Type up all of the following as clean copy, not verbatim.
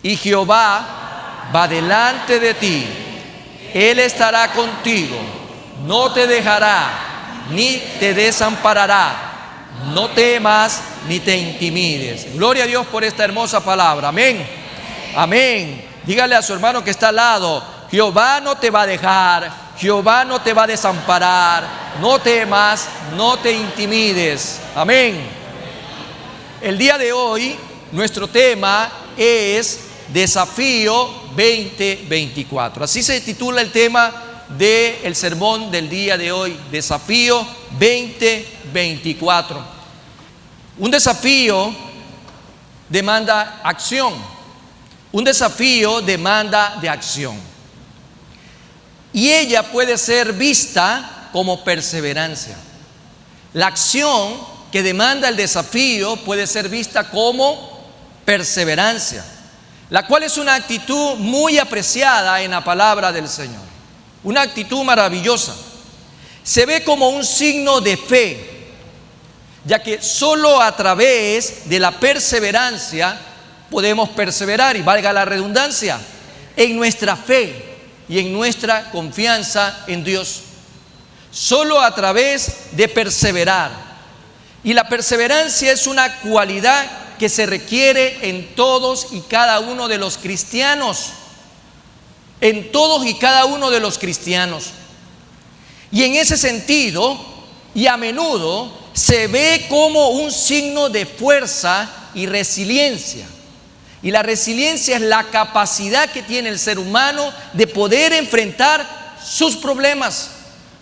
Y Jehová va delante de ti, Él estará contigo, no te dejará, ni te desamparará. No temas, ni te intimides. Gloria a Dios por esta hermosa palabra. Amén. Amén. Dígale a su hermano que está al lado: Jehová no te va a dejar, Jehová no te va a desamparar. No temas, no te intimides. Amén. El día de hoy, nuestro tema es Desafío 2024. Así se titula el tema del sermón del día de hoy: Desafío 2024. Un desafío demanda acción. Un desafío demanda de acción. Y ella puede ser vista como perseverancia. La acción que demanda el desafío puede ser vista como perseverancia, la cual es una actitud muy apreciada en la palabra del Señor. Una actitud maravillosa. Se ve como un signo de fe, ya que solo a través de la perseverancia podemos perseverar, y valga la redundancia, en nuestra fe y en nuestra confianza en Dios. Solo a través de perseverar. Y la perseverancia es una cualidad que se requiere en todos y cada uno de los cristianos. En todos y cada uno de los cristianos. Y en ese sentido, y a menudo, se ve como un signo de fuerza y resiliencia. Y la resiliencia es la capacidad que tiene el ser humano de poder enfrentar sus problemas,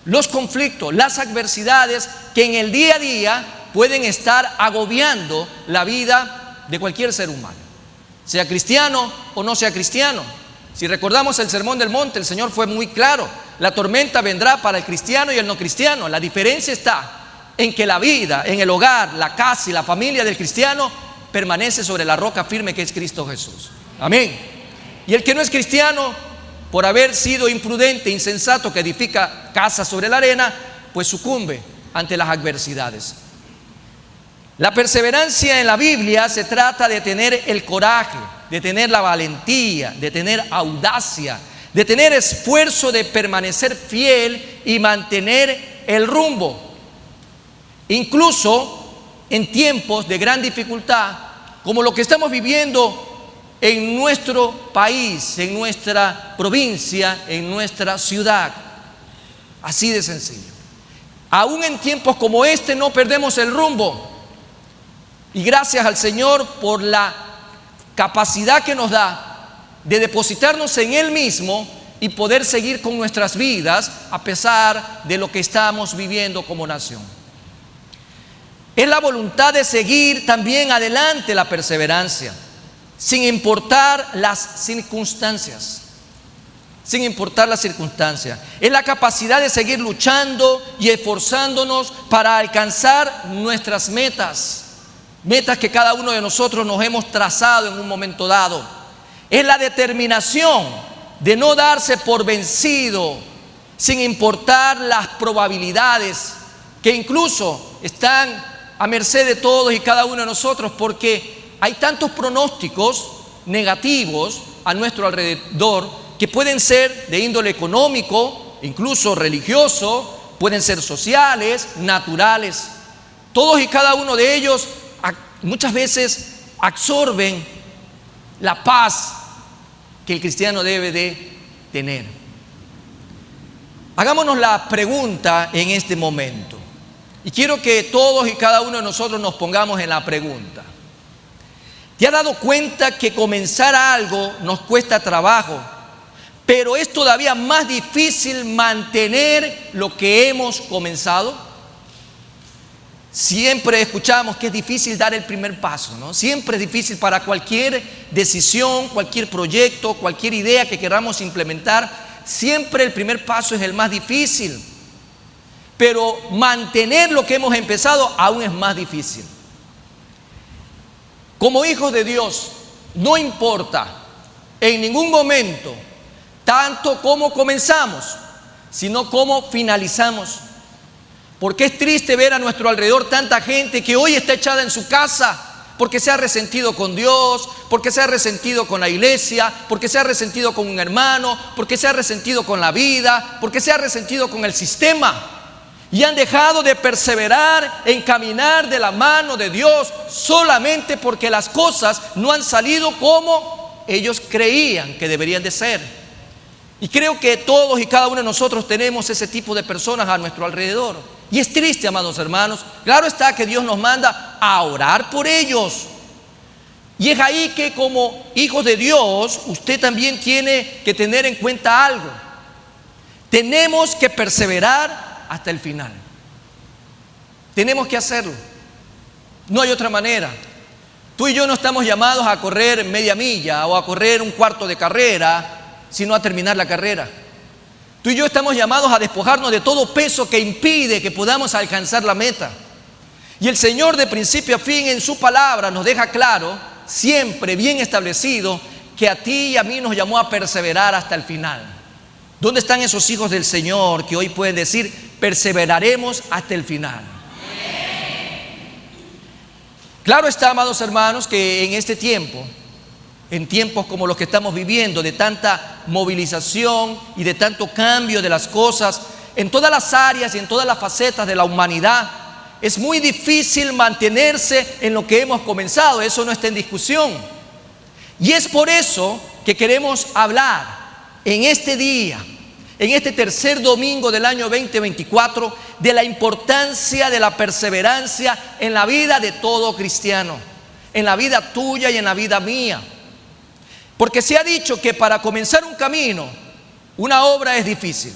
los conflictos, las adversidades que en el día a día pueden estar agobiando la vida de cualquier ser humano, sea cristiano o no sea cristiano. Si recordamos el Sermón del Monte, el Señor fue muy claro: la tormenta vendrá para el cristiano y el no cristiano. La diferencia está en que la vida, en el hogar, la casa y la familia del cristiano permanece sobre la roca firme que es Cristo Jesús. Amén. Y el que no es cristiano, por haber sido imprudente, insensato, que edifica casa sobre la arena, pues sucumbe ante las adversidades. La perseverancia en la Biblia se trata de tener el coraje, de tener la valentía, de tener audacia, de tener esfuerzo, de permanecer fiel y mantener el rumbo. Incluso en tiempos de gran dificultad, como lo que estamos viviendo en nuestro país, en nuestra provincia, en nuestra ciudad. Así de sencillo. Aún en tiempos como este no perdemos el rumbo. Y gracias al Señor por la capacidad que nos da de depositarnos en Él mismo y poder seguir con nuestras vidas a pesar de lo que estamos viviendo como nación. Es la voluntad de seguir también adelante la perseverancia, sin importar las circunstancias. Sin importar las circunstancias. Es la capacidad de seguir luchando y esforzándonos para alcanzar nuestras metas. Metas que cada uno de nosotros nos hemos trazado en un momento dado. Es la determinación de no darse por vencido, sin importar las probabilidades que incluso están a merced de todos y cada uno de nosotros, porque hay tantos pronósticos negativos a nuestro alrededor que pueden ser de índole económico, incluso religioso, pueden ser sociales, naturales. Todos y cada uno de ellos muchas veces absorben la paz que el cristiano debe de tener. Hagámonos la pregunta en este momento. Y quiero que todos y cada uno de nosotros nos pongamos en la pregunta. ¿Te has dado cuenta que comenzar algo nos cuesta trabajo, pero es todavía más difícil mantener lo que hemos comenzado? Siempre escuchamos que es difícil dar el primer paso, ¿no? Siempre es difícil para cualquier decisión, cualquier proyecto, cualquier idea que queramos implementar. Siempre el primer paso es el más difícil. pero mantener lo que hemos empezado aún es más difícil. Como hijos de Dios, no importa en ningún momento tanto cómo comenzamos, sino cómo finalizamos. Porque es triste ver a nuestro alrededor tanta gente que hoy está echada en su casa porque se ha resentido con Dios, porque se ha resentido con la iglesia, porque se ha resentido con un hermano, porque se ha resentido con la vida, porque se ha resentido con el sistema. Y han dejado de perseverar en caminar de la mano de Dios solamente porque las cosas no han salido como ellos creían que deberían de ser. Y creo que todos y cada uno de nosotros tenemos ese tipo de personas a nuestro alrededor. Y es triste, amados hermanos. Claro está que Dios nos manda a orar por ellos. Y es ahí que como hijos de Dios, usted también tiene que tener en cuenta algo. Tenemos que perseverar hasta el final. Tenemos que hacerlo. No hay otra manera. Tú y yo no estamos llamados a correr media milla o a correr un cuarto de carrera, sino a terminar la carrera. Tú y yo estamos llamados a despojarnos de todo peso que impide que podamos alcanzar la meta. Y el Señor de principio a fin en su palabra nos deja claro, siempre bien establecido, que a ti y a mí nos llamó a perseverar hasta el final. ¿Dónde están esos hijos del Señor que hoy pueden decir, perseveraremos hasta el final? Claro está, amados hermanos, que en este tiempo, en tiempos como los que estamos viviendo, de tanta movilización y de tanto cambio de las cosas, en todas las áreas y en todas las facetas de la humanidad, es muy difícil mantenerse en lo que hemos comenzado. Eso no está en discusión. Y es por eso que queremos hablar en este día, en este tercer domingo del año 2024, de la importancia de la perseverancia en la vida de todo cristiano, en la vida tuya y en la vida mía. Porque se ha dicho que para comenzar un camino, una obra es difícil,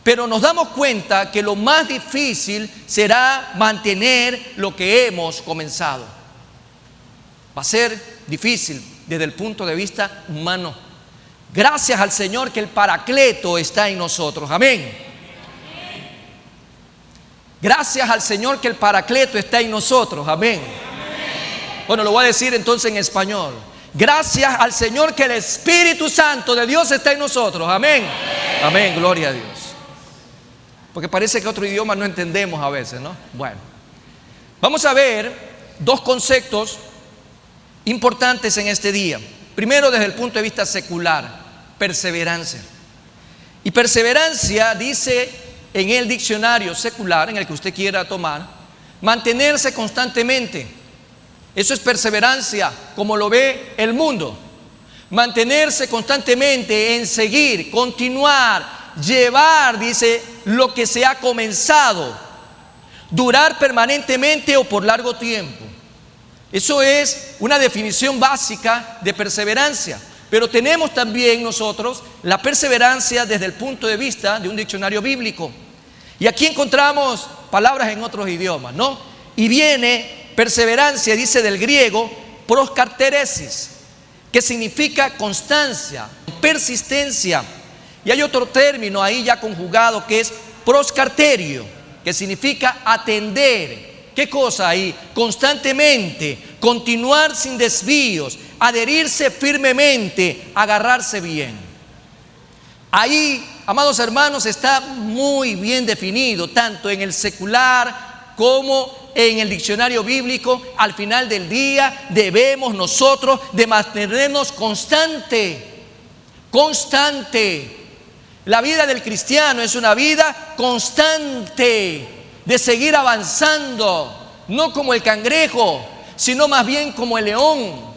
pero nos damos cuenta que lo más difícil será mantener lo que hemos comenzado. Va a ser difícil desde el punto de vista humano. Gracias al Señor que el Paracleto está en nosotros. Amén. Gracias al Señor que el Paracleto está en nosotros. Amén. Bueno, lo voy a decir entonces en español. Gracias al Señor que el Espíritu Santo de Dios está en nosotros. Amén. Amén, gloria a Dios. Porque parece que otro idioma no entendemos a veces, ¿no? Bueno, vamos a ver dos conceptos importantes en este día. Primero, desde el punto de vista secular, perseverancia. Y perseverancia dice en el diccionario secular, en el que usted quiera tomar, mantenerse constantemente. Eso es perseverancia, como lo ve el mundo. Mantenerse constantemente en seguir, continuar, llevar, dice, lo que se ha comenzado. Durar permanentemente o por largo tiempo. Eso es una definición básica de perseverancia. Pero tenemos también nosotros la perseverancia desde el punto de vista de un diccionario bíblico. Y aquí encontramos palabras en otros idiomas, ¿no? Y viene perseverancia, dice del griego, proskarteresis, que significa constancia, persistencia. Y hay otro término ahí ya conjugado que es proskarterio, que significa atender. ¿Qué cosa ahí? Constantemente, continuar sin desvíos, adherirse firmemente, agarrarse bien. Ahí, amados hermanos, está muy bien definido, tanto en el secular como en el diccionario bíblico. Al final del día debemos nosotros de mantenernos constante. La vida del cristiano es una vida constante, de seguir avanzando, no como el cangrejo, sino más bien como el león,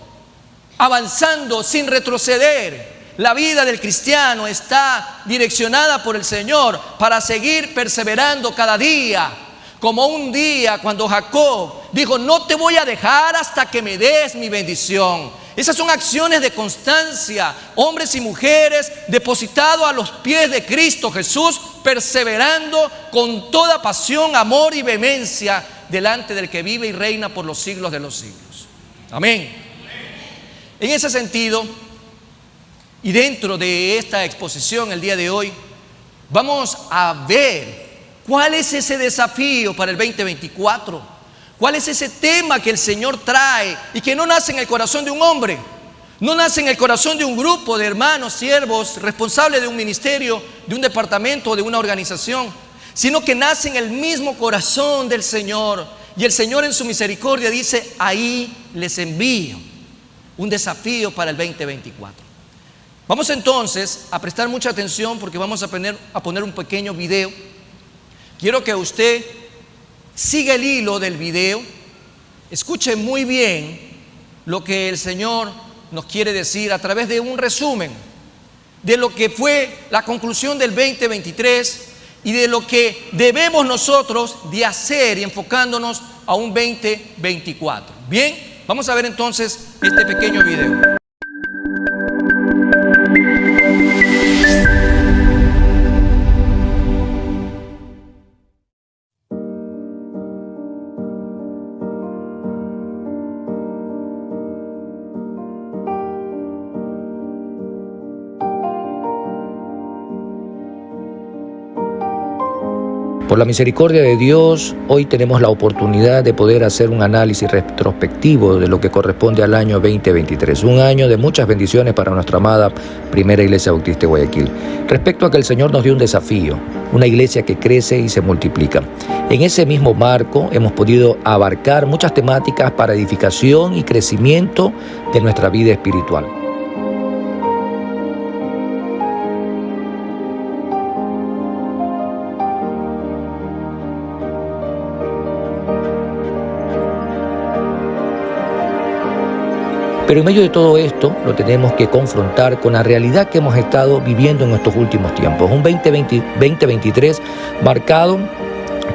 avanzando sin retroceder. La vida del cristiano está direccionada por el Señor para seguir perseverando cada día. Como un día cuando Jacob dijo, no te voy a dejar hasta que me des mi bendición. Esas son acciones de constancia, hombres y mujeres depositados a los pies de Cristo Jesús, perseverando con toda pasión, amor y vehemencia delante del que vive y reina por los siglos de los siglos. Amén. En ese sentido, y dentro de esta exposición el día de hoy, vamos a ver ¿Cuál es ese desafío para el 2024? ¿Cuál es ese tema que el Señor trae y que no nace en el corazón de un hombre? No nace en el corazón de un grupo de hermanos, siervos, responsables de un ministerio, de un departamento o de una organización, sino que nace en el mismo corazón del Señor. Y el Señor en su misericordia dice: ahí les envío un desafío para el 2024. Vamos entonces a prestar mucha atención, porque vamos a poner un pequeño video. Quiero que usted siga el hilo del video, escuche muy bien lo que el Señor nos quiere decir a través de un resumen de lo que fue la conclusión del 2023 y de lo que debemos nosotros de hacer, y enfocándonos a un 2024. Bien, vamos a ver entonces este pequeño video. Por la misericordia de Dios, hoy tenemos la oportunidad de poder hacer un análisis retrospectivo de lo que corresponde al año 2023, un año de muchas bendiciones para nuestra amada Primera Iglesia Bautista de Guayaquil. Respecto a que el Señor nos dio un desafío, una iglesia que crece y se multiplica. En ese mismo marco hemos podido abarcar muchas temáticas para edificación y crecimiento de nuestra vida espiritual. Pero en medio de todo esto lo tenemos que confrontar con la realidad que hemos estado viviendo en estos últimos tiempos. Un 2023 marcado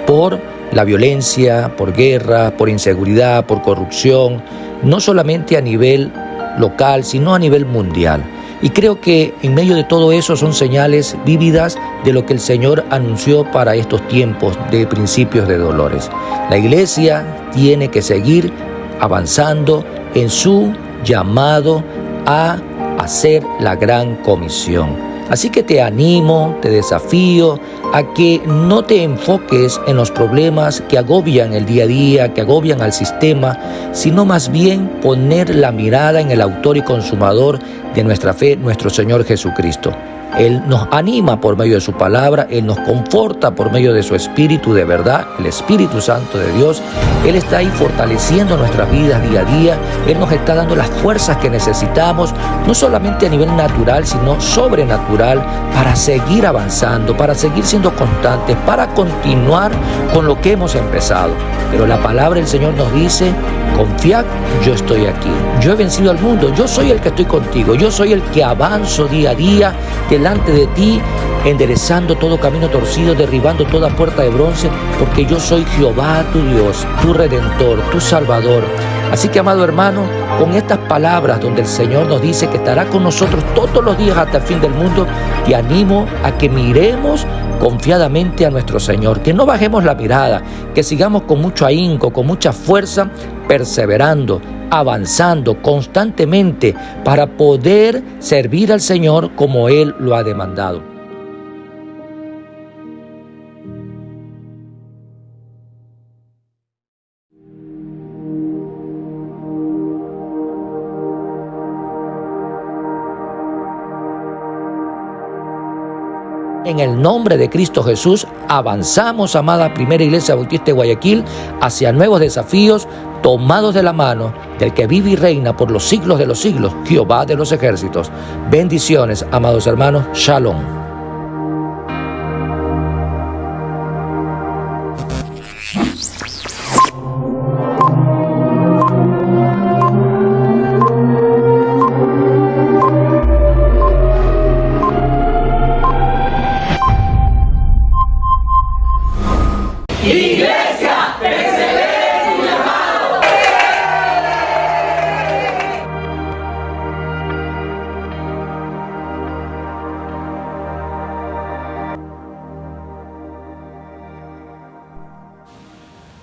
por la violencia, por guerra, por inseguridad, por corrupción, no solamente a nivel local, sino a nivel mundial. Y creo que en medio de todo eso son señales vívidas de lo que el Señor anunció para estos tiempos de principios de dolores. La iglesia tiene que seguir avanzando en su llamado a hacer la gran comisión. Así que te animo, te desafío a que no te enfoques en los problemas que agobian el día a día, que agobian al sistema, sino más bien poner la mirada en el autor y consumador de nuestra fe, nuestro Señor Jesucristo. Él nos anima por medio de su palabra, Él nos conforta por medio de su Espíritu de verdad, el Espíritu Santo de Dios. Él está ahí fortaleciendo nuestras vidas día a día. Él nos está dando las fuerzas que necesitamos, no solamente a nivel natural, sino sobrenatural, para seguir avanzando, para seguir siendo constantes, para continuar con lo que hemos empezado. Pero la palabra del Señor nos dice: confiad, yo estoy aquí. Yo he vencido al mundo, yo soy el que estoy contigo, yo soy el que avanzo día a día delante de ti, enderezando todo camino torcido, derribando toda puerta de bronce, porque yo soy Jehová tu Dios, tu Redentor, tu Salvador. Así que, amado hermano, con estas palabras donde el Señor nos dice que estará con nosotros todos los días hasta el fin del mundo, te animo a que miremos confiadamente a nuestro Señor, que no bajemos la mirada, que sigamos con mucho ahínco, con mucha fuerza, perseverando, avanzando constantemente para poder servir al Señor como Él lo ha demandado. En el nombre de Cristo Jesús, avanzamos, amada Primera Iglesia Bautista de Guayaquil, hacia nuevos desafíos, tomados de la mano del que vive y reina por los siglos de los siglos, Jehová de los ejércitos. Bendiciones, amados hermanos. Shalom. Iglesia, persevera en tu llamado.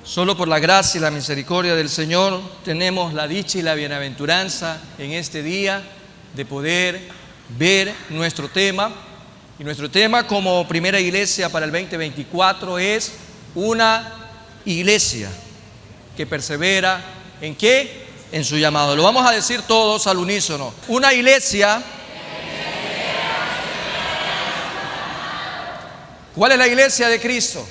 Solo por la gracia y la misericordia del Señor tenemos la dicha y la bienaventuranza en este día de poder ver nuestro tema Y nuestro tema como primera iglesia para el 2024 es una iglesia que persevera ¿en qué? En su llamado. Lo vamos a decir todos al unísono. Una iglesia. ¿Cuál es la iglesia de Cristo?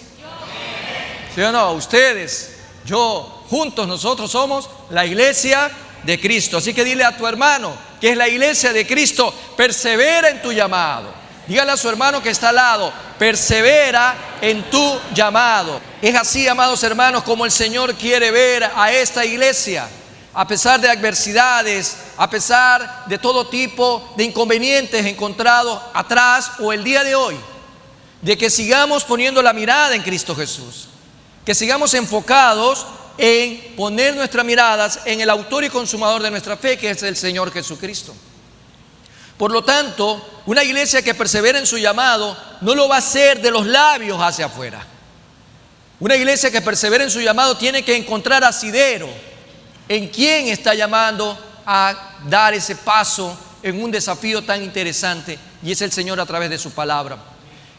¿Sí o no? Ustedes, yo, juntos nosotros somos la iglesia de Cristo. Así que dile a tu hermano que es la iglesia de Cristo, persevera en tu llamado. Dígale a su hermano que está al lado, persevera en tu llamado. Es así, amados hermanos, como el Señor quiere ver a esta iglesia. A pesar de adversidades, a pesar de todo tipo de inconvenientes encontrados atrás o el día de hoy, de que sigamos poniendo la mirada en Cristo Jesús, que sigamos enfocados en poner nuestras miradas en el autor y consumador de nuestra fe, que es el Señor Jesucristo. Por lo tanto, una iglesia que persevera en su llamado no lo va a hacer de los labios hacia afuera. Una iglesia que persevera en su llamado tiene que encontrar asidero en quién está llamando a dar ese paso en un desafío tan interesante, y es el Señor a través de su palabra.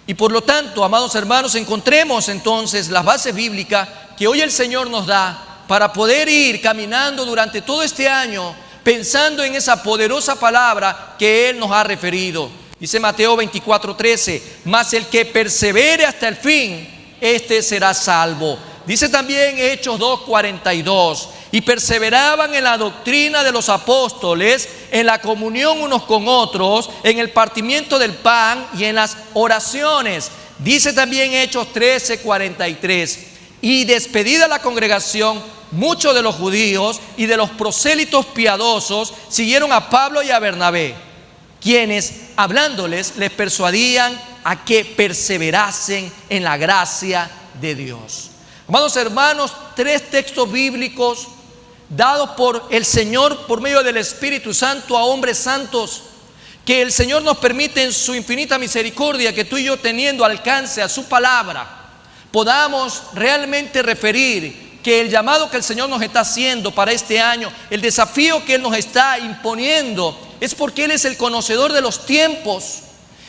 Y por lo tanto, amados hermanos, encontremos entonces las bases bíblicas que hoy el Señor nos da para poder ir caminando durante todo este año pensando en esa poderosa palabra que Él nos ha referido. Dice Mateo 24:13, mas el que persevere hasta el fin, este será salvo. Dice también Hechos 2:42, y perseveraban en la doctrina de los apóstoles, en la comunión unos con otros, en el partimiento del pan y en las oraciones. Dice también Hechos 13:43, y despedida la congregación, muchos de los judíos y de los prosélitos piadosos siguieron a Pablo y a Bernabé, quienes hablándoles les persuadían a que perseverasen en la gracia de Dios. Amados hermanos, 3 textos bíblicos dados por el Señor por medio del Espíritu Santo a hombres santos, que el Señor nos permite en su infinita misericordia que tú y yo, teniendo alcance a su palabra, podamos realmente referir que el llamado que el Señor nos está haciendo para este año, el desafío que Él nos está imponiendo, es porque Él es el conocedor de los tiempos.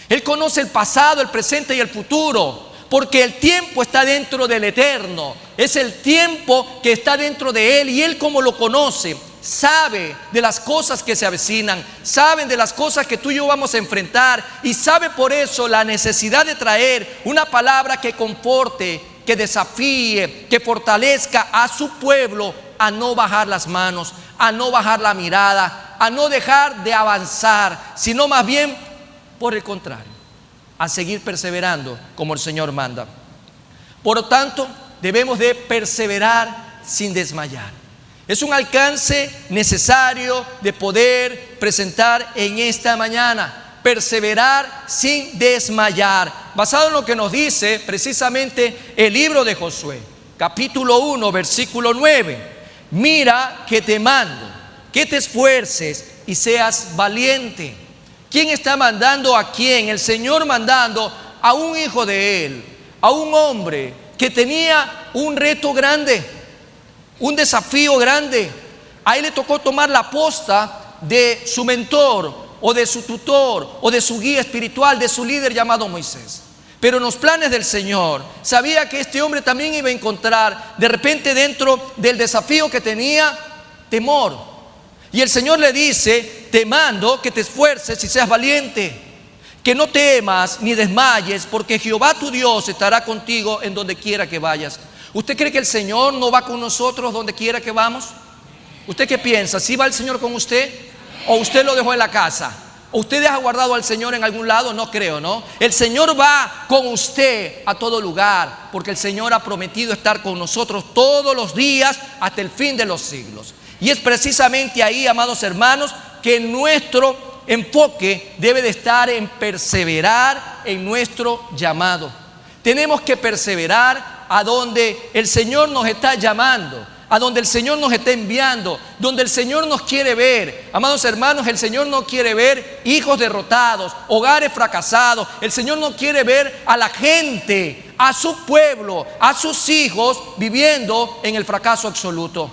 Él conoce el pasado, el presente y el futuro, porque el tiempo está dentro del eterno. Es el tiempo que está dentro de Él, y Él, como lo conoce, sabe de las cosas que se avecinan, sabe de las cosas que tú y yo vamos a enfrentar, y sabe por eso la necesidad de traer una palabra que conforte, que desafíe, que fortalezca a su pueblo a no bajar las manos, a no bajar la mirada, a no dejar de avanzar, sino más bien, por el contrario, a seguir perseverando como el Señor manda. Por lo tanto, debemos de perseverar sin desmayar. Es un alcance necesario de poder presentar en esta mañana. Perseverar sin desmayar, basado en lo que nos dice precisamente el libro de Josué, capítulo 1, versículo 9. Mira que te mando, que te esfuerces y seas valiente. ¿Quién está mandando a quién? El Señor mandando a un hijo de Él, a un hombre que tenía un reto grande, un desafío grande. A él le tocó tomar la posta de su mentor, o de su tutor, o de su guía espiritual, de su líder llamado Moisés. Pero en los planes del Señor, sabía que este hombre también iba a encontrar de repente dentro del desafío que tenía, temor. Y el Señor le dice, te mando que te esfuerces y seas valiente, que no temas ni desmayes, porque Jehová tu Dios estará contigo en donde quiera que vayas. ¿Usted cree que el Señor no va con nosotros donde quiera que vamos? ¿Usted qué piensa? ¿Sí va el Señor con usted? ¿O usted lo dejó en la casa? ¿O usted deja guardado al Señor en algún lado? No creo, ¿no? El Señor va con usted a todo lugar, porque el Señor ha prometido estar con nosotros todos los días hasta el fin de los siglos. Y es precisamente ahí, amados hermanos, que nuestro enfoque debe de estar en perseverar en nuestro llamado. Tenemos que perseverar a donde el Señor nos está llamando, a donde el Señor nos está enviando, donde el Señor nos quiere ver. Amados hermanos, el Señor no quiere ver hijos derrotados, hogares fracasados. El Señor no quiere ver a la gente, a su pueblo, a sus hijos viviendo en el fracaso absoluto.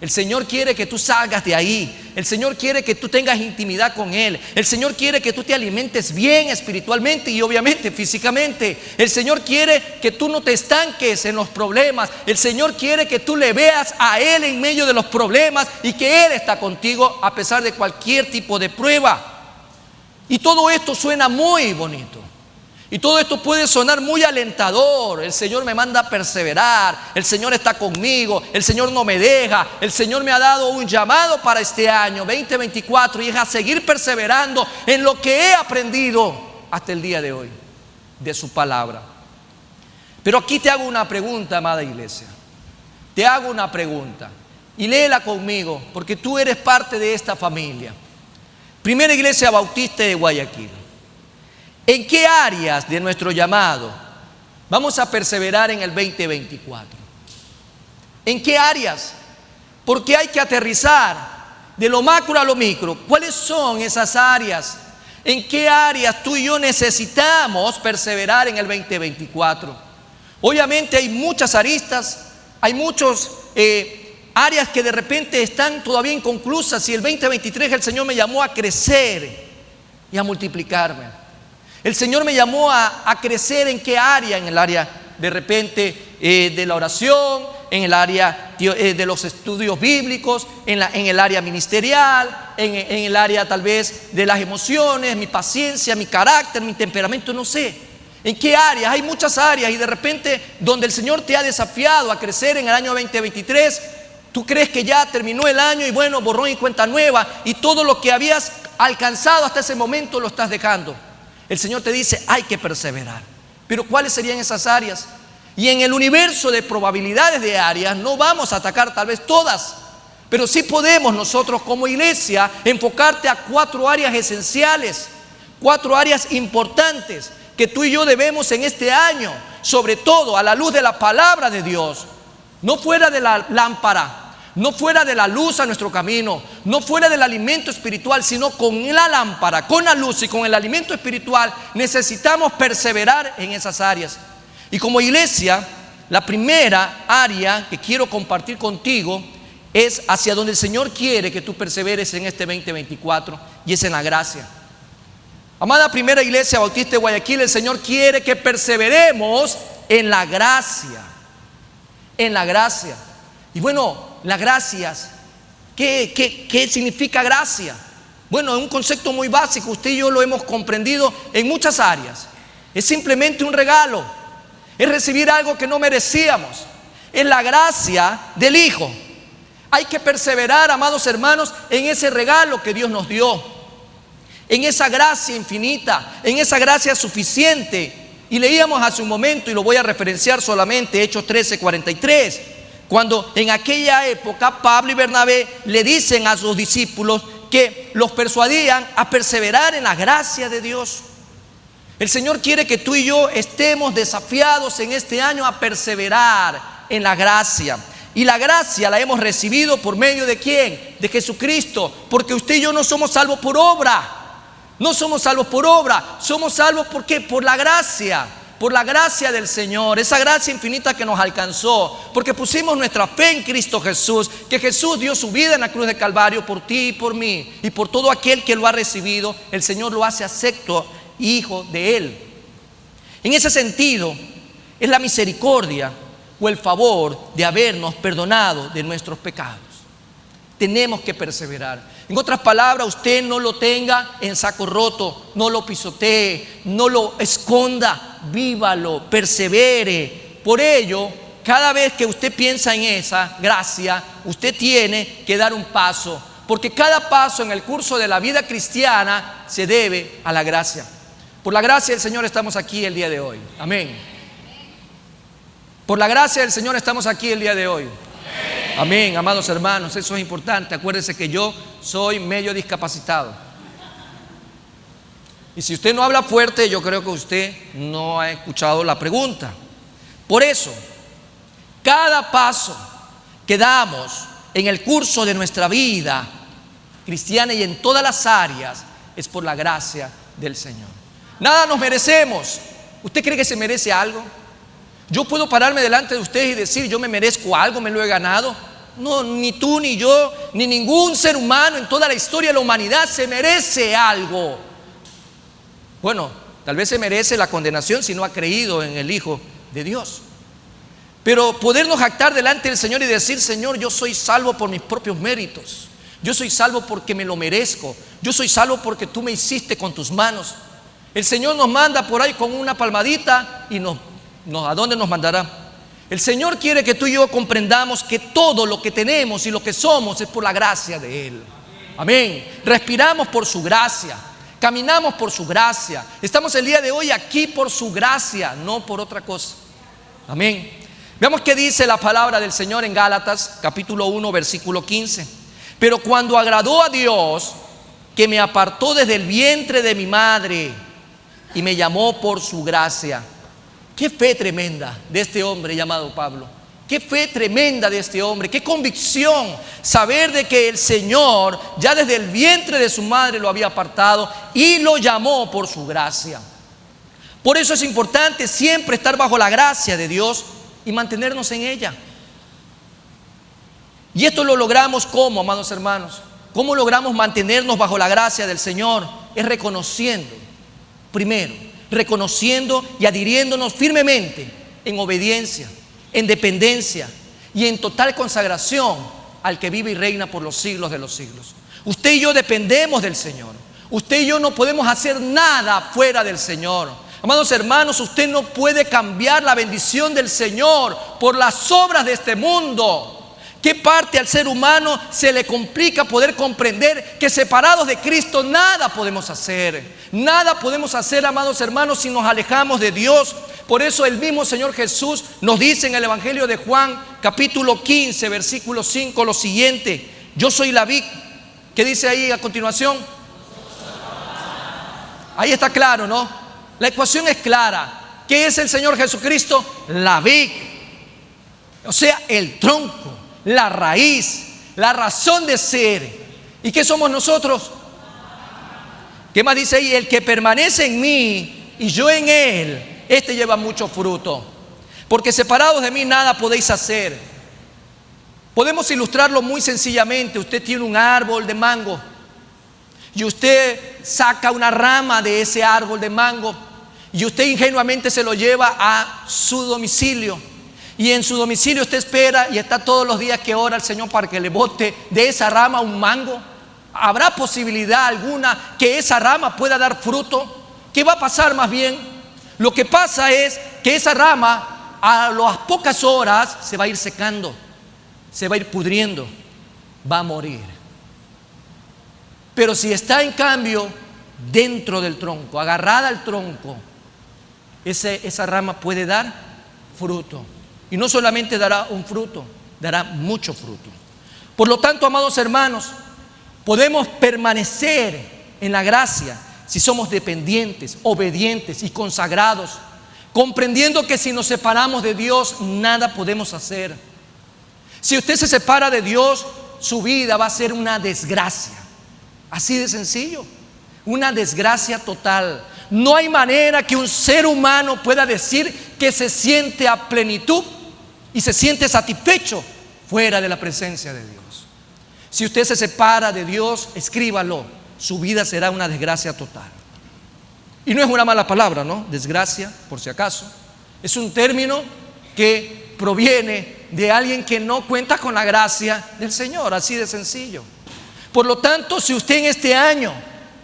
El Señor quiere que tú salgas de ahí. El Señor quiere que tú tengas intimidad con Él. El Señor quiere que tú te alimentes bien espiritualmente y obviamente físicamente. El Señor quiere que tú no te estanques en los problemas. El Señor quiere que tú le veas a Él en medio de los problemas y que Él está contigo a pesar de cualquier tipo de prueba. Y todo esto suena muy bonito. Y todo esto puede sonar muy alentador. El Señor me manda a perseverar. El Señor está conmigo. El Señor no me deja. El Señor me ha dado un llamado para este año 2024 y es a seguir perseverando en lo que he aprendido hasta el día de hoy de su palabra. Pero aquí te hago una pregunta, amada iglesia. Te hago una pregunta y léela conmigo porque tú eres parte de esta familia. Primera Iglesia Bautista de Guayaquil. ¿En qué áreas de nuestro llamado vamos a perseverar en el 2024? ¿En qué áreas? Porque hay que aterrizar de lo macro a lo micro. ¿Cuáles son esas áreas? ¿En qué áreas tú y yo necesitamos perseverar en el 2024? Obviamente hay muchas aristas, hay muchos áreas que de repente están todavía inconclusas. Y el 2023 el Señor me llamó a crecer y a multiplicarme. El Señor me llamó a crecer. ¿En qué área? En el área de repente de la oración, en el área de los estudios bíblicos, en el área ministerial, en el área tal vez de las emociones, mi paciencia, mi carácter, mi temperamento, no sé. ¿En qué áreas? Hay muchas áreas y de repente donde el Señor te ha desafiado a crecer en el año 2023, tú crees que ya terminó el año y bueno, borrón y cuenta nueva y todo lo que habías alcanzado hasta ese momento lo estás dejando. El Señor te dice, hay que perseverar. Pero ¿cuáles serían esas áreas? Y en el universo de probabilidades de áreas no vamos a atacar tal vez todas, pero sí podemos nosotros como iglesia enfocarte a 4 áreas esenciales, 4 áreas importantes que tú y yo debemos en este año, sobre todo a la luz de la palabra de Dios, no fuera de la lámpara, no fuera de la luz a nuestro camino, no fuera del alimento espiritual, sino con la lámpara, con la luz y con el alimento espiritual. Necesitamos perseverar en esas áreas. Y como iglesia, la primera área que quiero compartir contigo es hacia donde el Señor quiere que tú perseveres en este 2024, y es en la gracia. Amada Primera Iglesia Bautista de Guayaquil, el Señor quiere que perseveremos en la gracia. En la gracia. Y bueno, las gracias, ¿qué significa gracia? Bueno, es un concepto muy básico, usted y yo lo hemos comprendido en muchas áreas. Es simplemente un regalo, es recibir algo que no merecíamos, es la gracia del Hijo. Hay que perseverar, amados hermanos, en ese regalo que Dios nos dio, en esa gracia infinita, en esa gracia suficiente. Y leíamos hace un momento, y lo voy a referenciar solamente, Hechos 13:43. Cuando en aquella época Pablo y Bernabé le dicen a sus discípulos que los persuadían a perseverar en la gracia de Dios. El Señor quiere que tú y yo estemos desafiados en este año a perseverar en la gracia. Y la gracia la hemos recibido por medio de ¿quién? De Jesucristo. Porque usted y yo no somos salvos por obra. No somos salvos por obra. Somos salvos ¿por qué? Por la gracia. Por la gracia del Señor, esa gracia infinita que nos alcanzó, porque pusimos nuestra fe en Cristo Jesús, que Jesús dio su vida en la cruz de Calvario por ti y por mí, y por todo aquel que lo ha recibido, el Señor lo hace acepto, hijo de Él. En ese sentido, es la misericordia o el favor de habernos perdonado de nuestros pecados. Tenemos que perseverar. En otras palabras, usted no lo tenga en saco roto, no lo pisotee, no lo esconda, vívalo, persevere. Por ello, cada vez que usted piensa en esa gracia, usted tiene que dar un paso, porque cada paso en el curso de la vida cristiana se debe a la gracia. Por la gracia del Señor estamos aquí el día de hoy. Amén. Por la gracia del Señor estamos aquí el día de hoy. Amén, amados hermanos, eso es importante. Acuérdense que yo soy medio discapacitado. Y si usted no habla fuerte, yo creo que usted no ha escuchado la pregunta. Por eso, cada paso que damos en el curso de nuestra vida cristiana y en todas las áreas es por la gracia del Señor. Nada nos merecemos. ¿Usted cree que se merece algo? Yo puedo pararme delante de ustedes y decir, yo me merezco algo, me lo he ganado. No, ni tú, ni yo, ni ningún ser humano en toda la historia de la humanidad se merece algo. Bueno, tal vez se merece la condenación si no ha creído en el Hijo de Dios. Pero podernos jactar delante del Señor y decir: Señor, yo soy salvo por mis propios méritos. Yo soy salvo porque me lo merezco. Yo soy salvo porque tú me hiciste con tus manos. El Señor nos manda por ahí con una palmadita y ¿a dónde nos mandará? El Señor quiere que tú y yo comprendamos que todo lo que tenemos y lo que somos es por la gracia de Él. Amén. Respiramos por su gracia, caminamos por su gracia, estamos el día de hoy aquí por su gracia, no por otra cosa. Amén. Veamos qué dice la palabra del Señor en Gálatas capítulo 1 versículo 15. Pero cuando agradó a Dios, que me apartó desde el vientre de mi madre y me llamó por su gracia. Qué fe tremenda de este hombre llamado Pablo. Qué fe tremenda de este hombre. Qué convicción saber de que el Señor ya desde el vientre de su madre lo había apartado y lo llamó por su gracia. Por eso es importante siempre estar bajo la gracia de Dios y mantenernos en ella. Y esto lo logramos ¿cómo, amados hermanos? ¿Cómo logramos mantenernos bajo la gracia del Señor? Es reconociendo, primero, reconociendo y adhiriéndonos firmemente en obediencia, en dependencia y en total consagración al que vive y reina por los siglos de los siglos. Usted y yo dependemos del Señor. Usted y yo no podemos hacer nada fuera del Señor. Amados hermanos, usted no puede cambiar la bendición del Señor por las obras de este mundo. ¿Qué parte al ser humano se le complica poder comprender que separados de Cristo nada podemos hacer? Nada podemos hacer, amados hermanos, si nos alejamos de Dios. Por eso el mismo Señor Jesús nos dice en el Evangelio de Juan, capítulo 15, versículo 5, lo siguiente: yo soy la vid. ¿Qué dice ahí a continuación? Ahí está claro, ¿no? La ecuación es clara. ¿Qué es el Señor Jesucristo? La vid. O sea, el tronco, la raíz, la razón de ser. ¿Y qué somos nosotros? ¿Qué más dice ahí? El que permanece en mí y yo en él, este lleva mucho fruto. Porque separados de mí nada podéis hacer. Podemos ilustrarlo muy sencillamente. Usted tiene un árbol de mango y usted saca una rama de ese árbol de mango y usted ingenuamente se lo lleva a su domicilio. Y en su domicilio usted espera y está todos los días que ora al Señor para que le bote de esa rama un mango. ¿Habrá posibilidad alguna que esa rama pueda dar fruto? ¿Qué va a pasar más bien? Lo que pasa es que esa rama a las pocas horas se va a ir secando, se va a ir pudriendo, va a morir. Pero si está en cambio dentro del tronco, agarrada al tronco, esa rama puede dar fruto. Y no solamente dará un fruto, dará mucho fruto. Por lo tanto, amados hermanos, podemos permanecer en la gracia si somos dependientes, obedientes y consagrados, comprendiendo que si nos separamos de Dios, nada podemos hacer. Si usted se separa de Dios, su vida va a ser una desgracia. Así de sencillo, una desgracia total. No hay manera que un ser humano pueda decir que se siente a plenitud y se siente satisfecho fuera de la presencia de Dios. Si usted se separa de Dios, escríbalo, su vida será una desgracia total. Y no es una mala palabra, ¿no? Desgracia, por si acaso. Es un término que proviene de alguien que no cuenta con la gracia del Señor, así de sencillo. Por lo tanto, si usted en este año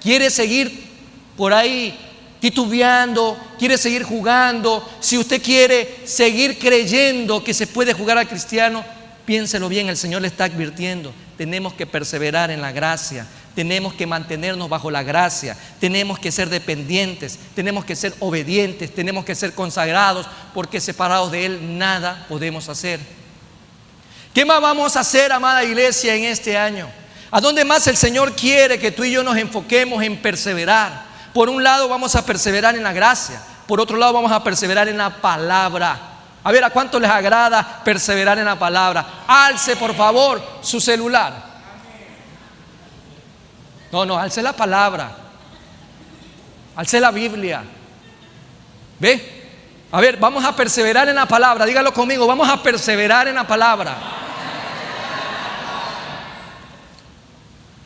quiere seguir por ahí titubeando, quiere seguir jugando, si usted quiere seguir creyendo que se puede jugar al cristiano, piénselo bien, el Señor le está advirtiendo. Tenemos que perseverar en la gracia, tenemos que mantenernos bajo la gracia, tenemos que ser dependientes, tenemos que ser obedientes, tenemos que ser consagrados, porque separados de Él nada podemos hacer. ¿Qué más vamos a hacer, amada iglesia, en este año? ¿A dónde más el Señor quiere que tú y yo nos enfoquemos en perseverar? Por un lado vamos a perseverar en la gracia, por otro lado vamos a perseverar en la palabra. A ver, ¿a cuánto les agrada perseverar en la palabra? Alce por favor su celular. No, alce la palabra, alce la Biblia. ¿Ve? A ver, vamos a perseverar en la palabra. Dígalo conmigo, vamos a perseverar en la palabra.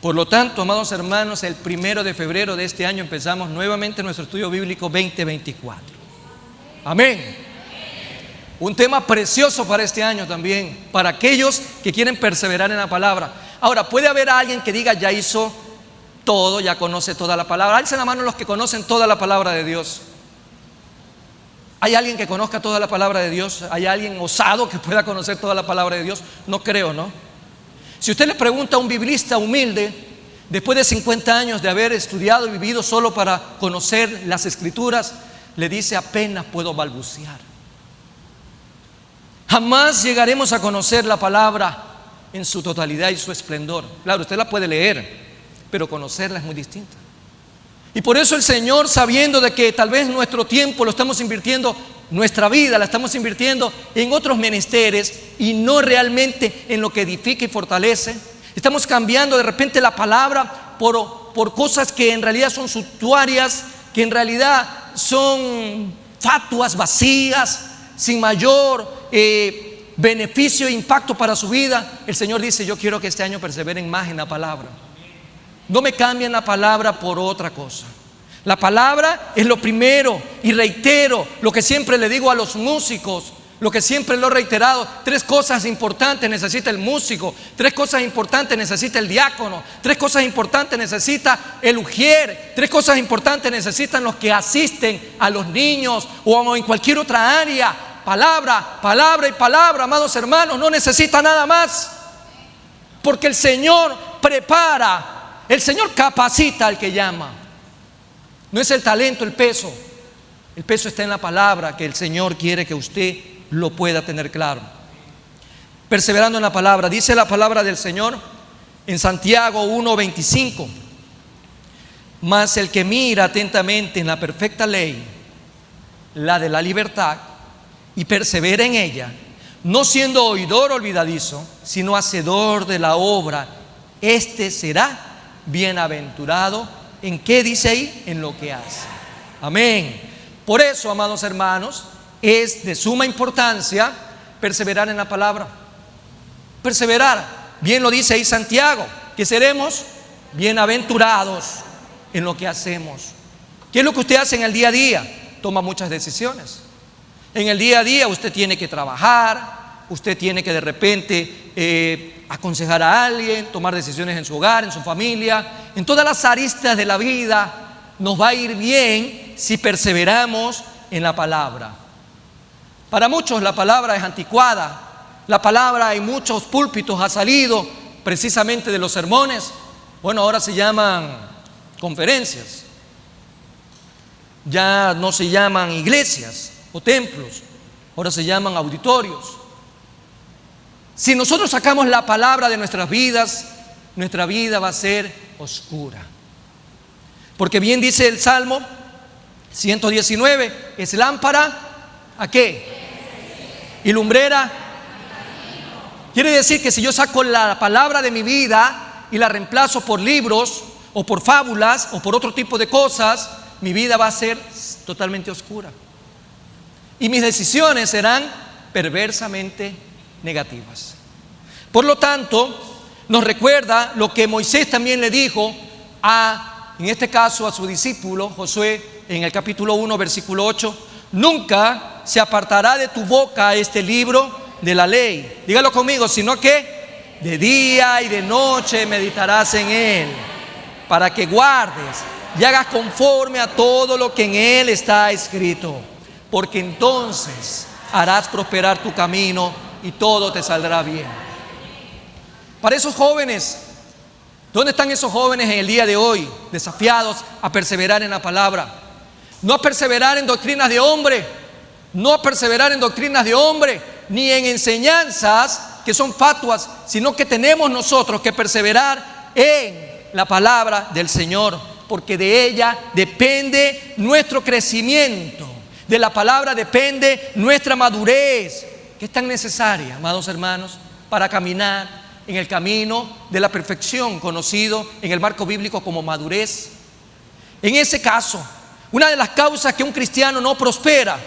Por lo tanto, amados hermanos, el 1 de febrero de este año empezamos nuevamente nuestro estudio bíblico 2024. Amén. Un tema precioso para este año también, para aquellos que quieren perseverar en la palabra. Ahora, puede haber alguien que diga, ya hizo todo, ya conoce toda la palabra. Alcen la mano los que conocen toda la palabra de Dios. ¿Hay alguien que conozca toda la palabra de Dios? ¿Hay alguien osado que pueda conocer toda la palabra de Dios? No creo, ¿no? Si usted le pregunta a un biblista humilde, después de 50 años de haber estudiado y vivido solo para conocer las Escrituras, le dice, apenas puedo balbucear. Jamás llegaremos a conocer la palabra en su totalidad y su esplendor. Claro, usted la puede leer, pero conocerla es muy distinta. Y por eso el Señor, sabiendo de que tal vez nuestro tiempo lo estamos invirtiendo, nuestra vida la estamos invirtiendo en otros menesteres y no realmente en lo que edifica y fortalece, estamos cambiando de repente la palabra por cosas que en realidad son suntuarias, que en realidad son fatuas vacías, sin mayor beneficio e impacto para su vida. El Señor dice, yo quiero que este año perseveren más en la palabra. No me cambien la palabra por otra cosa. La palabra es lo primero, y reitero lo que siempre le digo a los músicos, lo que siempre lo he reiterado: 3 cosas importantes necesita el músico, 3 cosas importantes necesita el diácono, 3 cosas importantes necesita el ujier, 3 cosas importantes necesitan los que asisten a los niños o en cualquier otra área. Palabra, palabra y palabra, amados hermanos, no necesita nada más, porque el Señor prepara. El Señor capacita al que llama. No es el talento, el peso. El peso está en la palabra, que el Señor quiere que usted lo pueda tener claro. Perseverando en la palabra, dice la palabra del Señor en Santiago 1:25: mas el que mira atentamente en la perfecta ley, la de la libertad, y persevera en ella, no siendo oidor olvidadizo, sino hacedor de la obra, este será bienaventurado. ¿En qué dice ahí? En lo que hace. Amén. Por eso, amados hermanos, es de suma importancia perseverar en la palabra. Perseverar, bien lo dice ahí Santiago, que seremos bienaventurados en lo que hacemos. ¿Qué es lo que usted hace en el día a día? Toma muchas decisiones. En el día a día usted tiene que trabajar, usted tiene que de repente aconsejar a alguien, tomar decisiones en su hogar, en su familia, en todas las aristas de la vida. Nos va a ir bien si perseveramos en la palabra. Para muchos la palabra es anticuada. La palabra en muchos púlpitos ha salido precisamente de los sermones. Bueno, ahora se llaman conferencias. Ya no se llaman iglesias o templos, ahora se llaman auditorios. Si nosotros sacamos la palabra de nuestras vidas, nuestra vida va a ser oscura. Porque bien dice el Salmo 119, es lámpara, ¿a qué? Y lumbrera. Quiere decir que si yo saco la palabra de mi vida y la reemplazo por libros o por fábulas o por otro tipo de cosas, mi vida va a ser totalmente oscura. Y mis decisiones serán perversamente negativas. Por lo tanto, nos recuerda lo que Moisés también le dijo en este caso a su discípulo Josué en el capítulo 1 versículo 8: nunca se apartará de tu boca este libro de la ley, dígalo conmigo, sino que de día y de noche meditarás en él, para que guardes y hagas conforme a todo lo que en él está escrito, porque entonces harás prosperar tu camino y todo te saldrá bien. Para esos jóvenes, ¿dónde están esos jóvenes en el día de hoy? Desafiados a perseverar en la palabra. No a perseverar en doctrinas de hombre, no a perseverar en doctrinas de hombre, ni en enseñanzas que son fatuas, sino que tenemos nosotros que perseverar en la palabra del Señor, porque de ella depende nuestro crecimiento. De la palabra depende nuestra madurez, que es tan necesaria, amados hermanos, para caminar en el camino de la perfección, conocido en el marco bíblico como madurez. En ese caso, una de las causas que un cristiano no prospera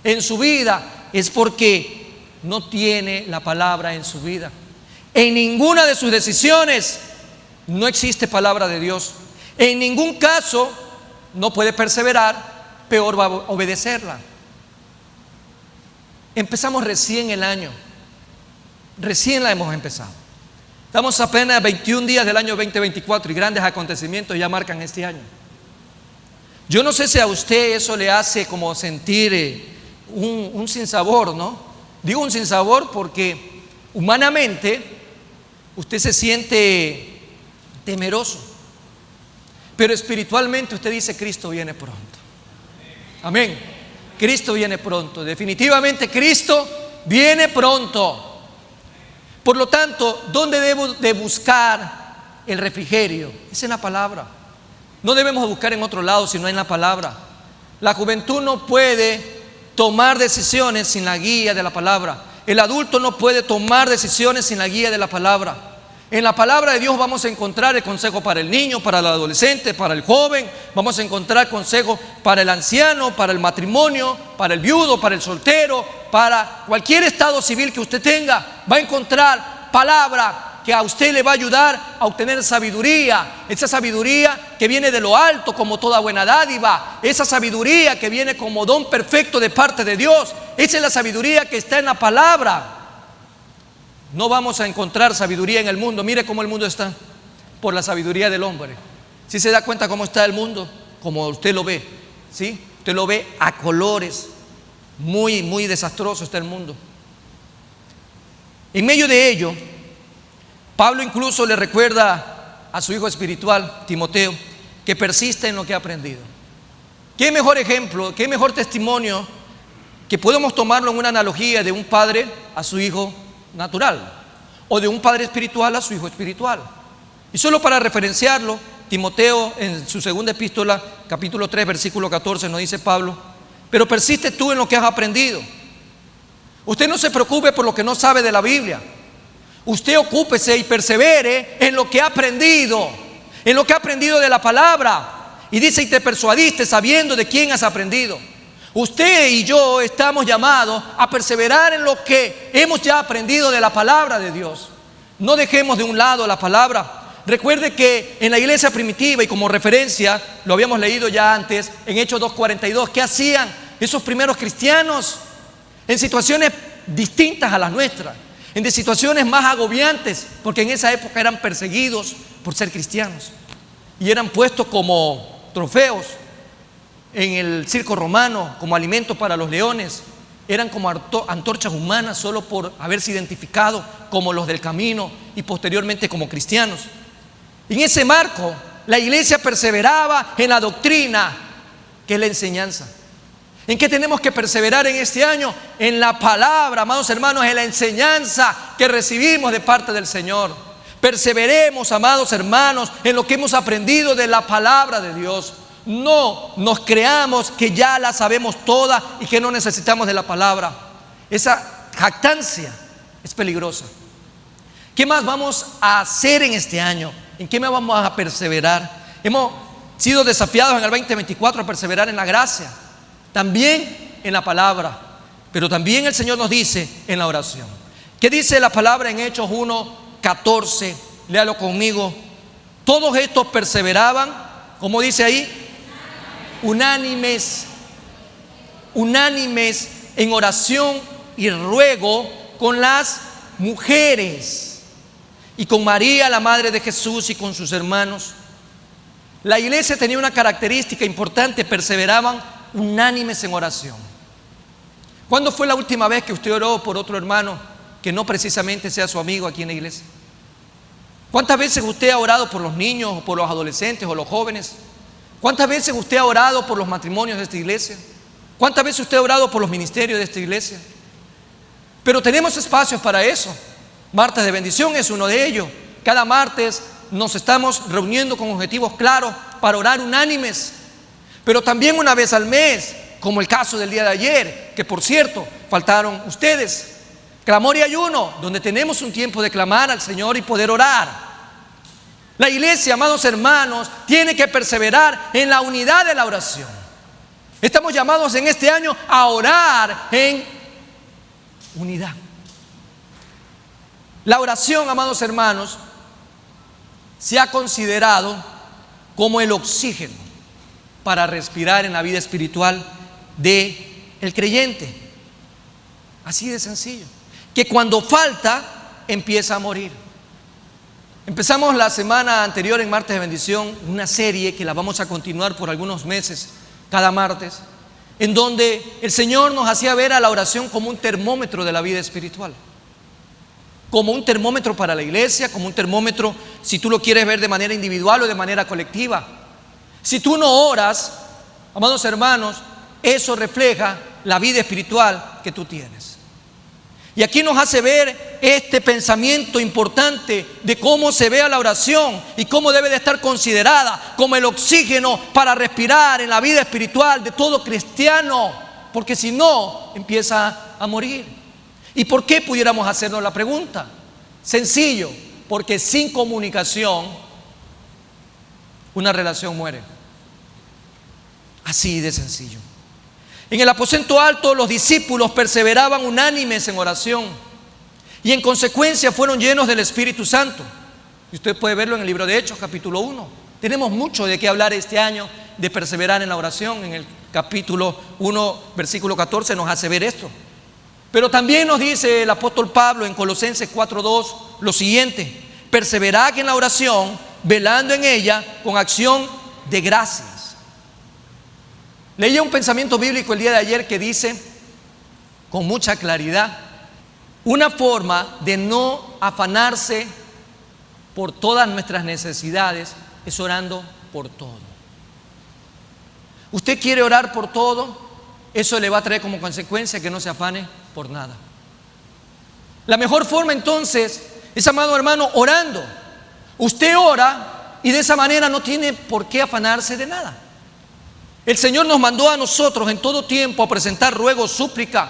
en su vida es porque no tiene la palabra en su vida. En ninguna de sus decisiones no existe palabra de Dios. En ningún caso no puede perseverar, peor va a obedecerla. Empezamos recién el año. Recién la hemos empezado. Estamos apenas 21 días del año 2024 y grandes acontecimientos ya marcan este año. Yo no sé si a usted eso le hace como sentir un sinsabor, ¿no? Digo un sinsabor porque humanamente usted se siente temeroso, pero espiritualmente usted dice: Cristo viene pronto. Amén. Cristo viene pronto. Definitivamente Cristo viene pronto. Por lo tanto, ¿dónde debo de buscar el refrigerio? Es en la palabra. No debemos buscar en otro lado sino en la palabra. La juventud no puede tomar decisiones sin la guía de la palabra. El adulto no puede tomar decisiones sin la guía de la palabra. En la palabra de Dios vamos a encontrar el consejo para el niño, para el adolescente, para el joven. Vamos a encontrar consejo para el anciano, para el matrimonio, para el viudo, para el soltero, para cualquier estado civil que usted tenga. Va a encontrar palabra que a usted le va a ayudar a obtener sabiduría. Esa sabiduría que viene de lo alto como toda buena dádiva. Esa sabiduría que viene como don perfecto de parte de Dios. Esa es la sabiduría que está en la palabra. No vamos a encontrar sabiduría en el mundo. Mire cómo el mundo está, por la sabiduría del hombre. ¿Sí se da cuenta cómo está el mundo? Como usted lo ve, ¿sí? Usted lo ve a colores. Muy, muy desastroso está el mundo. En medio de ello, Pablo incluso le recuerda a su hijo espiritual, Timoteo, que persiste en lo que ha aprendido. ¿Qué mejor ejemplo, qué mejor testimonio que podemos tomarlo en una analogía de un padre a su hijo natural, o de un padre espiritual a su hijo espiritual? Y solo para referenciarlo, Timoteo en su segunda epístola, capítulo 3, versículo 14, nos dice Pablo: pero persiste tú en lo que has aprendido. Usted no se preocupe por lo que no sabe de la Biblia. Usted ocúpese y persevere en lo que ha aprendido, en lo que ha aprendido de la palabra. Y dice: y te persuadiste sabiendo de quién has aprendido. Usted y yo estamos llamados a perseverar en lo que hemos ya aprendido de la palabra de Dios. No dejemos de un lado la palabra. Recuerde que en la iglesia primitiva, y como referencia, lo habíamos leído ya antes, en Hechos 2:42, ¿qué hacían esos primeros cristianos en situaciones distintas a las nuestras? En situaciones más agobiantes, porque en esa época eran perseguidos por ser cristianos y eran puestos como trofeos en el circo romano, como alimento para los leones. Eran como antorchas humanas solo por haberse identificado como los del camino y posteriormente como cristianos. En ese marco, la iglesia perseveraba en la doctrina, que es la enseñanza. ¿En qué tenemos que perseverar en este año? En la palabra, amados hermanos, en la enseñanza que recibimos de parte del Señor. Perseveremos, amados hermanos, en lo que hemos aprendido de la palabra de Dios. No nos creamos que ya la sabemos toda y que no necesitamos de la palabra. Esa jactancia es peligrosa. ¿Qué más vamos a hacer en este año? ¿En qué más vamos a perseverar? Hemos sido desafiados en el 2024 a perseverar en la gracia, también en la palabra, pero también el Señor nos dice en la oración. ¿Qué dice la palabra en Hechos 1:14? Léalo conmigo. Todos estos perseveraban, ¿cómo dice ahí? Unánimes en oración y ruego con las mujeres y con María, la madre de Jesús, y con sus hermanos. La iglesia tenía una característica importante: perseveraban unánimes en oración. ¿Cuándo fue la última vez que usted oró por otro hermano que no precisamente sea su amigo aquí en la iglesia? ¿Cuántas veces usted ha orado por los niños, o por los adolescentes, o los jóvenes? ¿Cuántas veces usted ha orado por los matrimonios de esta iglesia? ¿Cuántas veces usted ha orado por los ministerios de esta iglesia? Pero tenemos espacios para eso. Martes de bendición es uno de ellos. Cada martes nos estamos reuniendo con objetivos claros para orar unánimes. Pero también una vez al mes, como el caso del día de ayer, que por cierto, faltaron ustedes. Clamor y ayuno, donde tenemos un tiempo de clamar al Señor y poder orar. La iglesia, amados hermanos, tiene que perseverar en la unidad de la oración. Estamos llamados en este año a orar en unidad. La oración, amados hermanos, se ha considerado como el oxígeno para respirar en la vida espiritual del creyente. Así de sencillo. Que cuando falta, empieza a morir. Empezamos la semana anterior, en Martes de Bendición, una serie que la vamos a continuar por algunos meses, cada martes, en donde el Señor nos hacía ver a la oración como un termómetro de la vida espiritual. Como un termómetro para la iglesia, como un termómetro si tú lo quieres ver de manera individual o de manera colectiva. Si tú no oras, amados hermanos, eso refleja la vida espiritual que tú tienes. Y aquí nos hace ver este pensamiento importante de cómo se vea la oración y cómo debe de estar considerada como el oxígeno para respirar en la vida espiritual de todo cristiano, porque si no, empieza a morir. ¿Y por qué pudiéramos hacernos la pregunta? Sencillo, porque sin comunicación una relación muere. Así de sencillo. En el aposento alto los discípulos perseveraban unánimes en oración y en consecuencia fueron llenos del Espíritu Santo. Y usted puede verlo en el libro de Hechos, capítulo 1. Tenemos mucho de qué hablar este año de perseverar en la oración. En el capítulo 1, versículo 14 nos hace ver esto. Pero también nos dice el apóstol Pablo en Colosenses 4:2 lo siguiente: perseverad en la oración, velando en ella con acción de gracias. Leía un pensamiento bíblico el día de ayer que dice con mucha claridad: una forma de no afanarse por todas nuestras necesidades es orando por todo. ¿Usted quiere orar por todo? Eso le va a traer como consecuencia que no se afane por nada. La mejor forma entonces es, amado hermano, orando. Usted ora y de esa manera no tiene por qué afanarse de nada. El Señor nos mandó a nosotros en todo tiempo a presentar ruego, súplica.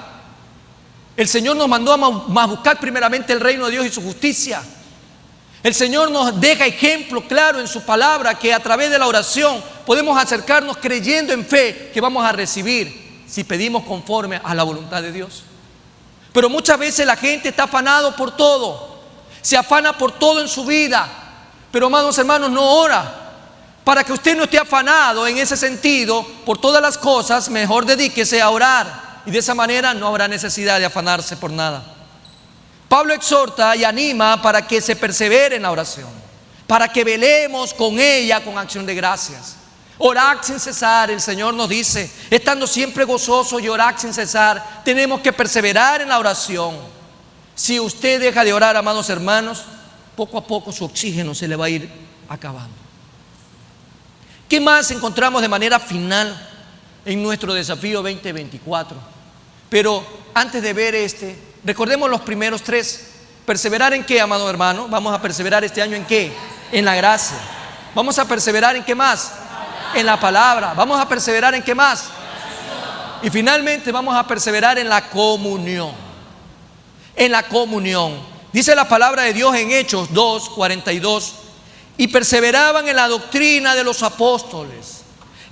El Señor nos mandó a buscar primeramente el reino de Dios y su justicia. El Señor nos deja ejemplo claro en su palabra que a través de la oración podemos acercarnos creyendo en fe que vamos a recibir si pedimos conforme a la voluntad de Dios. Pero muchas veces la gente está afanado por todo, se afana por todo en su vida, pero amados hermanos, no ora. Para que usted no esté afanado en ese sentido por todas las cosas, mejor dedíquese a orar y de esa manera no habrá necesidad de afanarse por nada. Pablo exhorta y anima para que se persevere en la oración, para que velemos con ella con acción de gracias. Orad sin cesar, el Señor nos dice, estando siempre gozoso y orad sin cesar. Tenemos que perseverar en la oración. Si usted deja de orar, amados hermanos, poco a poco su oxígeno se le va a ir acabando. ¿Qué más encontramos de manera final en nuestro desafío 2024? Pero antes de ver recordemos los primeros tres. ¿Perseverar en qué, amado hermano? Vamos a perseverar este año ¿en qué? En la gracia. ¿Vamos a perseverar en qué más? En la palabra. ¿Vamos a perseverar en qué más? Y finalmente vamos a perseverar en la comunión. En la comunión. Dice la palabra de Dios en Hechos 2:42. Y perseveraban en la doctrina de los apóstoles,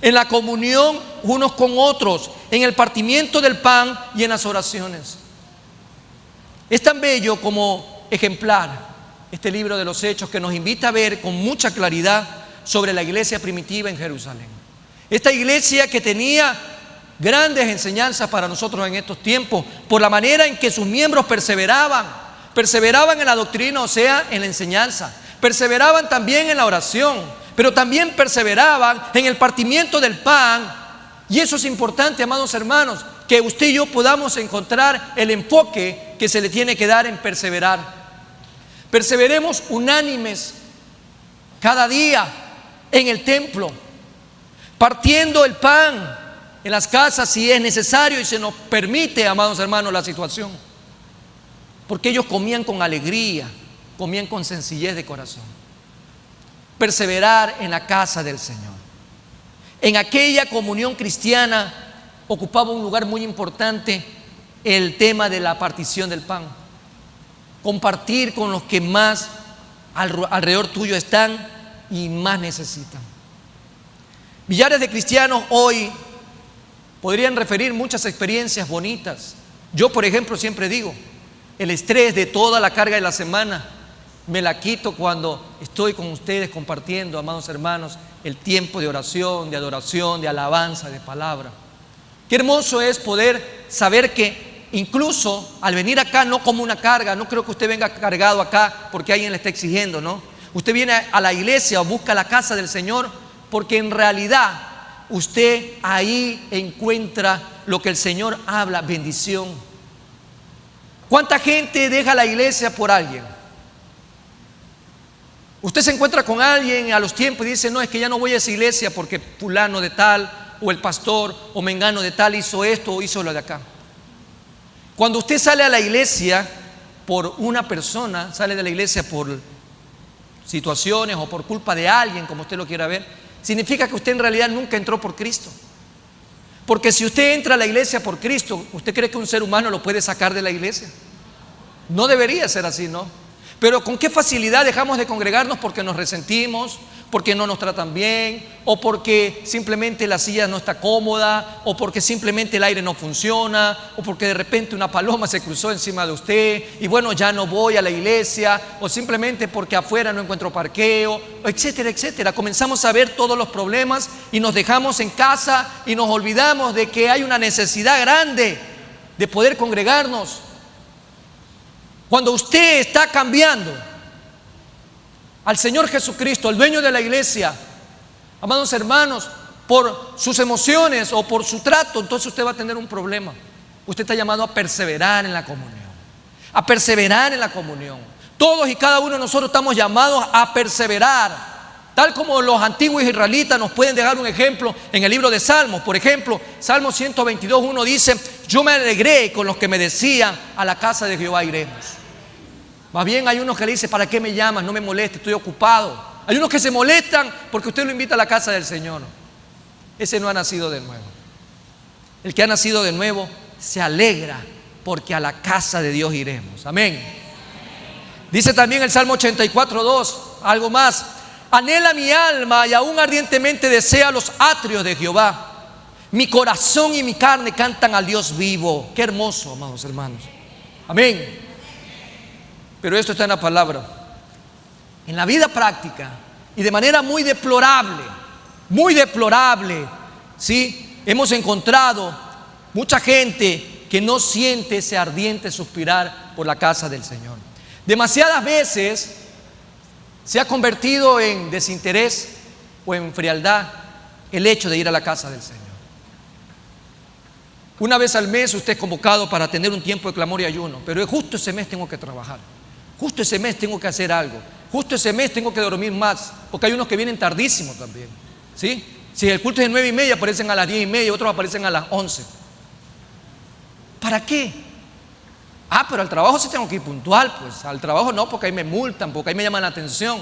en la comunión unos con otros, en el partimiento del pan y en las oraciones. Es tan bello como ejemplar este libro de los Hechos que nos invita a ver con mucha claridad sobre la iglesia primitiva en Jerusalén. Esta iglesia que tenía grandes enseñanzas para nosotros en estos tiempos, por la manera en que sus miembros perseveraban en la doctrina, o sea, en la enseñanza. Perseveraban también en la oración, pero también perseveraban en el partimiento del pan. Y eso es importante, amados hermanos, que usted y yo podamos encontrar el enfoque que se le tiene que dar en perseverar. Perseveremos unánimes cada día en el templo, partiendo el pan en las casas si es necesario y se nos permite, amados hermanos, la situación. Porque ellos comían con alegría, comían con sencillez de corazón. Perseverar en la casa del Señor. En aquella comunión cristiana ocupaba un lugar muy importante el tema de la partición del pan. Compartir con los que más alrededor tuyo están y más necesitan. Millares de cristianos hoy podrían referir muchas experiencias bonitas. Yo, por ejemplo, siempre digo, el estrés de toda la carga de la semana me la quito cuando estoy con ustedes compartiendo, amados hermanos, el tiempo de oración, de adoración, de alabanza, de palabra. Qué hermoso es poder saber que incluso al venir acá, no como una carga, no creo que usted venga cargado acá porque alguien le está exigiendo, ¿no? Usted viene a la iglesia o busca la casa del Señor porque en realidad usted ahí encuentra lo que el Señor habla, bendición. ¿Cuánta gente deja la iglesia por alguien? Usted se encuentra con alguien a los tiempos y dice, no, es que ya no voy a esa iglesia porque fulano de tal, o el pastor, o mengano de tal hizo esto o hizo lo de acá. Cuando usted sale a la iglesia por una persona, sale de la iglesia por situaciones o por culpa de alguien, como usted lo quiera ver, significa que usted en realidad nunca entró por Cristo. Porque si usted entra a la iglesia por Cristo, ¿usted cree que un ser humano lo puede sacar de la iglesia? No debería ser así, ¿no? Pero con qué facilidad dejamos de congregarnos porque nos resentimos, porque no nos tratan bien, o porque simplemente la silla no está cómoda, o porque simplemente el aire no funciona, o porque de repente una paloma se cruzó encima de usted y bueno, ya no voy a la iglesia, o simplemente porque afuera no encuentro parqueo, etcétera, etcétera. Comenzamos a ver todos los problemas y nos dejamos en casa y nos olvidamos de que hay una necesidad grande de poder congregarnos. Cuando usted está cambiando al Señor Jesucristo, el dueño de la iglesia, amados hermanos, por sus emociones o por su trato, entonces usted va a tener un problema. Usted está llamado a perseverar en la comunión, a perseverar en la comunión. Todos y cada uno de nosotros estamos llamados a perseverar, tal como los antiguos israelitas nos pueden dejar un ejemplo en el libro de Salmos. Por ejemplo, Salmo 122:1 dice: yo me alegré con los que me decían, a la casa de Jehová iremos. Más bien hay unos que le dicen, ¿para qué me llamas? No me molestes, estoy ocupado. Hay unos que se molestan porque usted lo invita a la casa del Señor. Ese no ha nacido de nuevo. El que ha nacido de nuevo se alegra porque a la casa de Dios iremos. Amén. Dice también el Salmo 84:2, algo más: anhela mi alma y aún ardientemente desea los atrios de Jehová. Mi corazón y mi carne cantan al Dios vivo. Qué hermoso, amados hermanos. Amén. Pero esto está en la palabra. En la vida práctica y de manera muy deplorable, ¿sí? Hemos encontrado mucha gente que no siente ese ardiente suspirar por la casa del Señor. Demasiadas veces se ha convertido en desinterés o en frialdad el hecho de ir a la casa del Señor. Una vez al mes usted es convocado para tener un tiempo de clamor y ayuno, pero justo ese mes tengo que trabajar, justo ese mes tengo que hacer algo, justo ese mes tengo que dormir más, porque hay unos que vienen tardísimo también, ¿sí? Si el culto es de 9:30, aparecen a las 10:30, otros aparecen a las 11. ¿Para qué? Pero al trabajo sí tengo que ir puntual. Pues al trabajo no, porque ahí me multan, porque ahí me llaman la atención.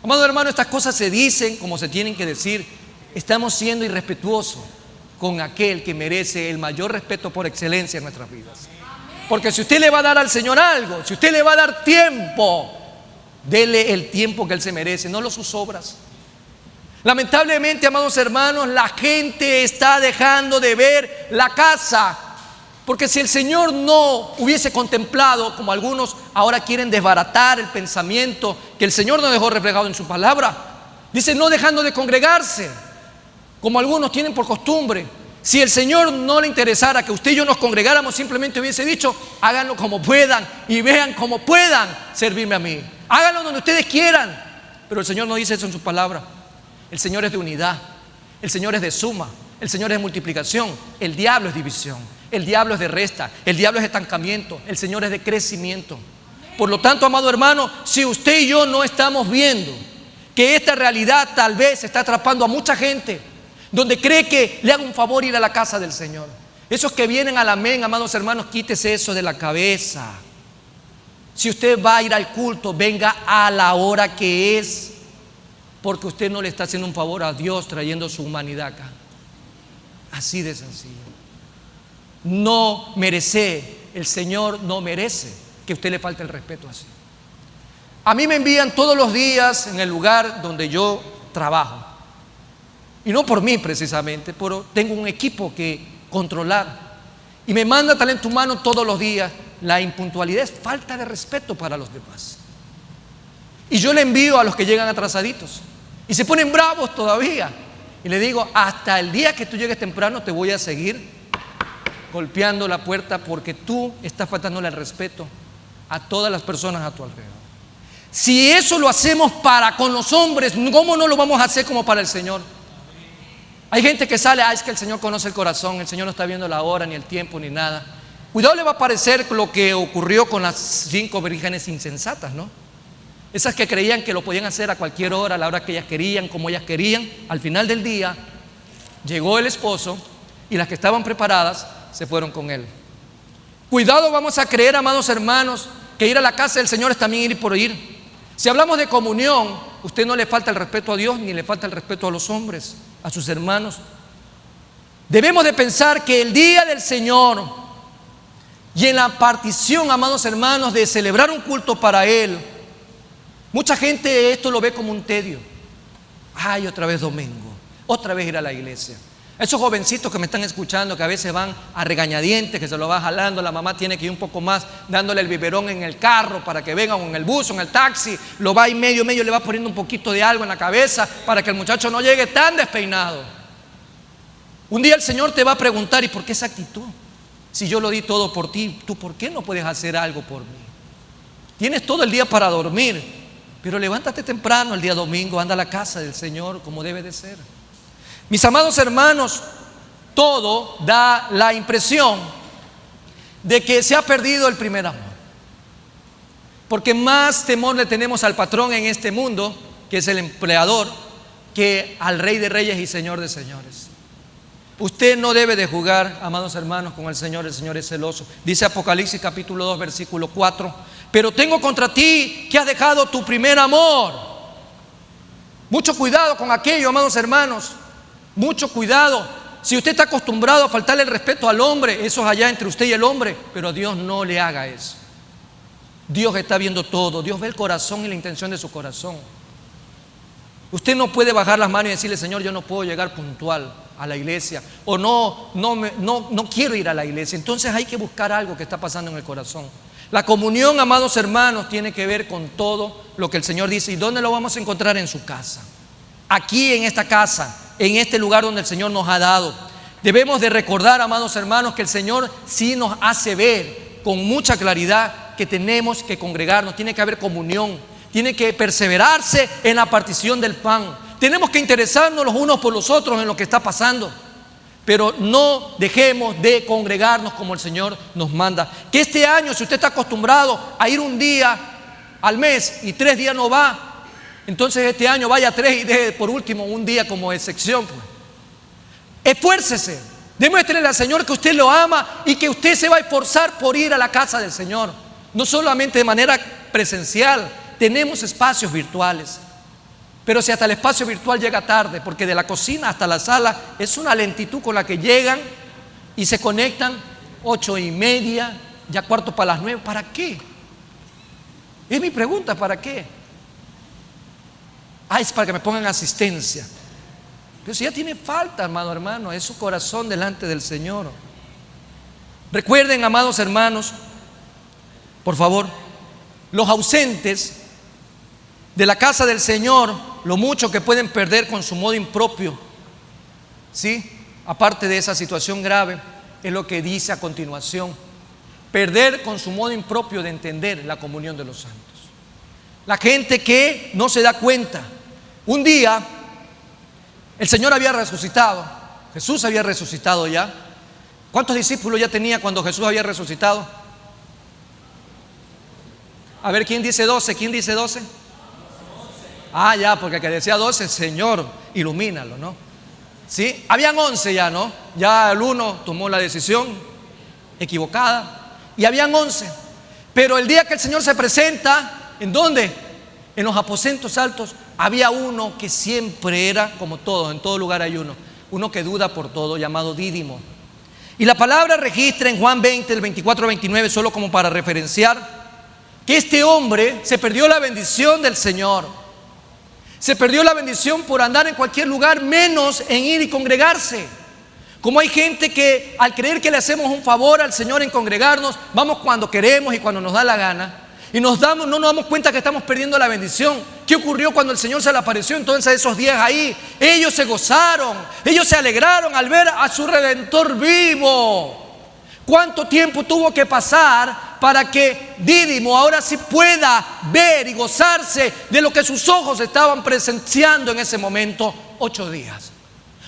Amado hermano, estas cosas se dicen como se tienen que decir. Estamos siendo irrespetuosos con aquel que merece el mayor respeto por excelencia en nuestras vidas. Porque si usted le va a dar al Señor algo, si usted le va a dar tiempo, dele el tiempo que Él se merece, no sus obras. Lamentablemente, amados hermanos, la gente está dejando de ver la casa. Porque si el Señor no hubiese contemplado, como algunos ahora quieren desbaratar el pensamiento que el Señor nos dejó reflejado en su palabra, dice: no dejando de congregarse, como algunos tienen por costumbre. Si el Señor no le interesara que usted y yo nos congregáramos, simplemente hubiese dicho: háganlo como puedan y vean cómo puedan servirme a mí. Háganlo donde ustedes quieran. Pero el Señor no dice eso en su palabra. El Señor es de unidad, el Señor es de suma, el Señor es de multiplicación. El diablo es división, el diablo es de resta, el diablo es estancamiento, el Señor es de crecimiento. Por lo tanto, amado hermano, si usted y yo no estamos viendo que esta realidad tal vez está atrapando a mucha gente, donde cree que le haga un favor ir a la casa del Señor. Esos que vienen al amén, amados hermanos, quítese eso de la cabeza. Si usted va a ir al culto, venga a la hora que es, porque usted no le está haciendo un favor a Dios trayendo su humanidad acá. Así de sencillo. No merece, el Señor no merece que usted le falte el respeto así. A mí me envían todos los días en el lugar donde yo trabajo. Y no por mí precisamente, pero tengo un equipo que controlar. Y me manda talento humano todos los días. La impuntualidad es falta de respeto para los demás. Y yo le envío a los que llegan atrasaditos. Y se ponen bravos todavía. Y le digo, hasta el día que tú llegues temprano te voy a seguir golpeando la puerta porque tú estás faltándole el respeto a todas las personas a tu alrededor. Si eso lo hacemos para con los hombres, ¿cómo no lo vamos a hacer como para el Señor? Hay gente que sale, es que el Señor conoce el corazón, el Señor no está viendo la hora, ni el tiempo, ni nada. Cuidado, le va a parecer lo que ocurrió con las 5 vírgenes insensatas, ¿no? Esas que creían que lo podían hacer a cualquier hora, a la hora que ellas querían, como ellas querían. Al final del día, llegó el esposo y las que estaban preparadas se fueron con él. Cuidado, vamos a creer, amados hermanos, que ir a la casa del Señor es también ir por ir. Si hablamos de comunión, usted no le falta el respeto a Dios ni le falta el respeto a los hombres, a sus hermanos. Debemos de pensar que el día del Señor y en la partición, amados hermanos, de celebrar un culto para Él, mucha gente esto lo ve como un tedio. Ay, otra vez domingo, otra vez ir a la iglesia. Esos jovencitos que me están escuchando, que a veces van a regañadientes, que se lo va jalando, la mamá tiene que ir un poco más dándole el biberón en el carro para que vengan, o en el bus, o en el taxi, lo va y medio le va poniendo un poquito de algo en la cabeza para que el muchacho no llegue tan despeinado. Un día el Señor te va a preguntar, ¿y por qué esa actitud? Si yo lo di todo por ti, ¿tú por qué no puedes hacer algo por mí? Tienes todo el día para dormir, pero levántate temprano el día domingo, anda a la casa del Señor como debe de ser. Mis amados hermanos, todo da la impresión de que se ha perdido el primer amor. Porque más temor le tenemos al patrón en este mundo, que es el empleador, que al Rey de Reyes y Señor de Señores. Usted no debe de jugar, amados hermanos, con el Señor es celoso. Dice Apocalipsis capítulo 2, versículo 4, pero tengo contra ti que has dejado tu primer amor. Mucho cuidado con aquello, amados hermanos. Mucho cuidado. Si usted está acostumbrado a faltarle el respeto al hombre, eso es allá entre usted y el hombre, pero a Dios no le haga eso. Dios está viendo todo. Dios ve el corazón y la intención de su corazón. Usted no puede bajar las manos y decirle, Señor, yo no puedo llegar puntual a la iglesia, o no quiero ir a la iglesia. Entonces hay que buscar algo que está pasando en el corazón. La comunión, amados hermanos, tiene que ver con todo lo que el Señor dice. ¿Y dónde lo vamos a encontrar? En su casa. Aquí en esta casa, en este lugar donde el Señor nos ha dado. Debemos de recordar, amados hermanos, que el Señor sí nos hace ver con mucha claridad que tenemos que congregarnos, tiene que haber comunión, tiene que perseverarse en la partición del pan. Tenemos que interesarnos los unos por los otros en lo que está pasando, pero no dejemos de congregarnos como el Señor nos manda. Que este año, si usted está acostumbrado a ir un día al mes y 3 días no va, entonces este año vaya 3 y deje por último un día como excepción, pues. Esfuércese, demuéstrele al Señor que usted lo ama y que usted se va a esforzar por ir a la casa del Señor. No solamente de manera presencial, tenemos espacios virtuales. Pero si hasta el espacio virtual llega tarde, porque de la cocina hasta la sala es una lentitud con la que llegan y se conectan 8:30, ya 8:45, ¿para qué? Es mi pregunta, ¿para qué? Es para que me pongan asistencia. Pero si ya tiene falta, hermano, es su corazón delante del Señor. Recuerden, amados hermanos, por favor, los ausentes de la casa del Señor, lo mucho que pueden perder con su modo impropio, ¿sí? Aparte de esa situación grave, es lo que dice a continuación: perder con su modo impropio de entender la comunión de los santos. La gente que no se da cuenta. Un día el Señor había resucitado, Jesús había resucitado ya. ¿Cuántos discípulos ya tenía cuando Jesús había resucitado? A ver, ¿quién dice 12? ¿Quién dice 12? Ya, porque el que decía 12, Señor, ilumínalo, ¿no? ¿Sí? Habían 11 ya, ¿no? Ya el uno tomó la decisión equivocada y habían 11. Pero el día que el Señor se presenta, ¿en dónde? En los aposentos altos. Había uno que siempre era como todo, en todo lugar hay uno que duda por todo, llamado Dídimo. Y la palabra registra en Juan 20, el 24 al 29, solo como para referenciar, que este hombre se perdió la bendición del Señor. Se perdió la bendición por andar en cualquier lugar, menos en ir y congregarse. Como hay gente que al creer que le hacemos un favor al Señor en congregarnos, vamos cuando queremos y cuando nos da la gana. Y no nos damos cuenta que estamos perdiendo la bendición. ¿Qué ocurrió cuando el Señor se le apareció entonces a esos 10 ahí? Ellos se gozaron, ellos se alegraron al ver a su Redentor vivo. ¿Cuánto tiempo tuvo que pasar para que Dídimo ahora sí pueda ver y gozarse de lo que sus ojos estaban presenciando en ese momento? 8 días.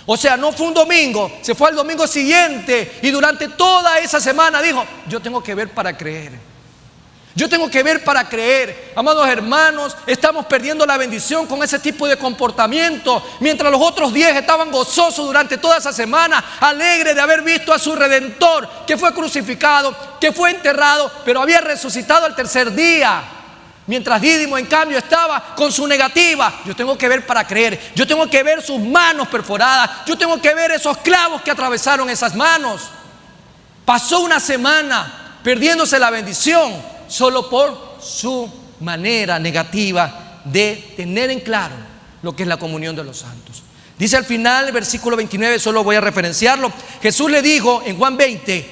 O sea, no fue un domingo, se fue al domingo siguiente y durante toda esa semana dijo: yo tengo que ver para creer. Yo tengo que ver para creer. Amados hermanos, estamos perdiendo la bendición con ese tipo de comportamiento. Mientras los otros 10 estaban gozosos durante toda esa semana, alegres de haber visto a su Redentor, que fue crucificado, que fue enterrado, pero había resucitado al tercer día. Mientras Dídimo, en cambio, estaba con su negativa. Yo tengo que ver para creer. Yo tengo que ver sus manos perforadas. Yo tengo que ver esos clavos que atravesaron esas manos. Pasó una semana perdiéndose la bendición solo por su manera negativa de tener en claro lo que es la comunión de los santos. Dice al final, versículo 29, solo voy a referenciarlo. Jesús le dijo en Juan 20: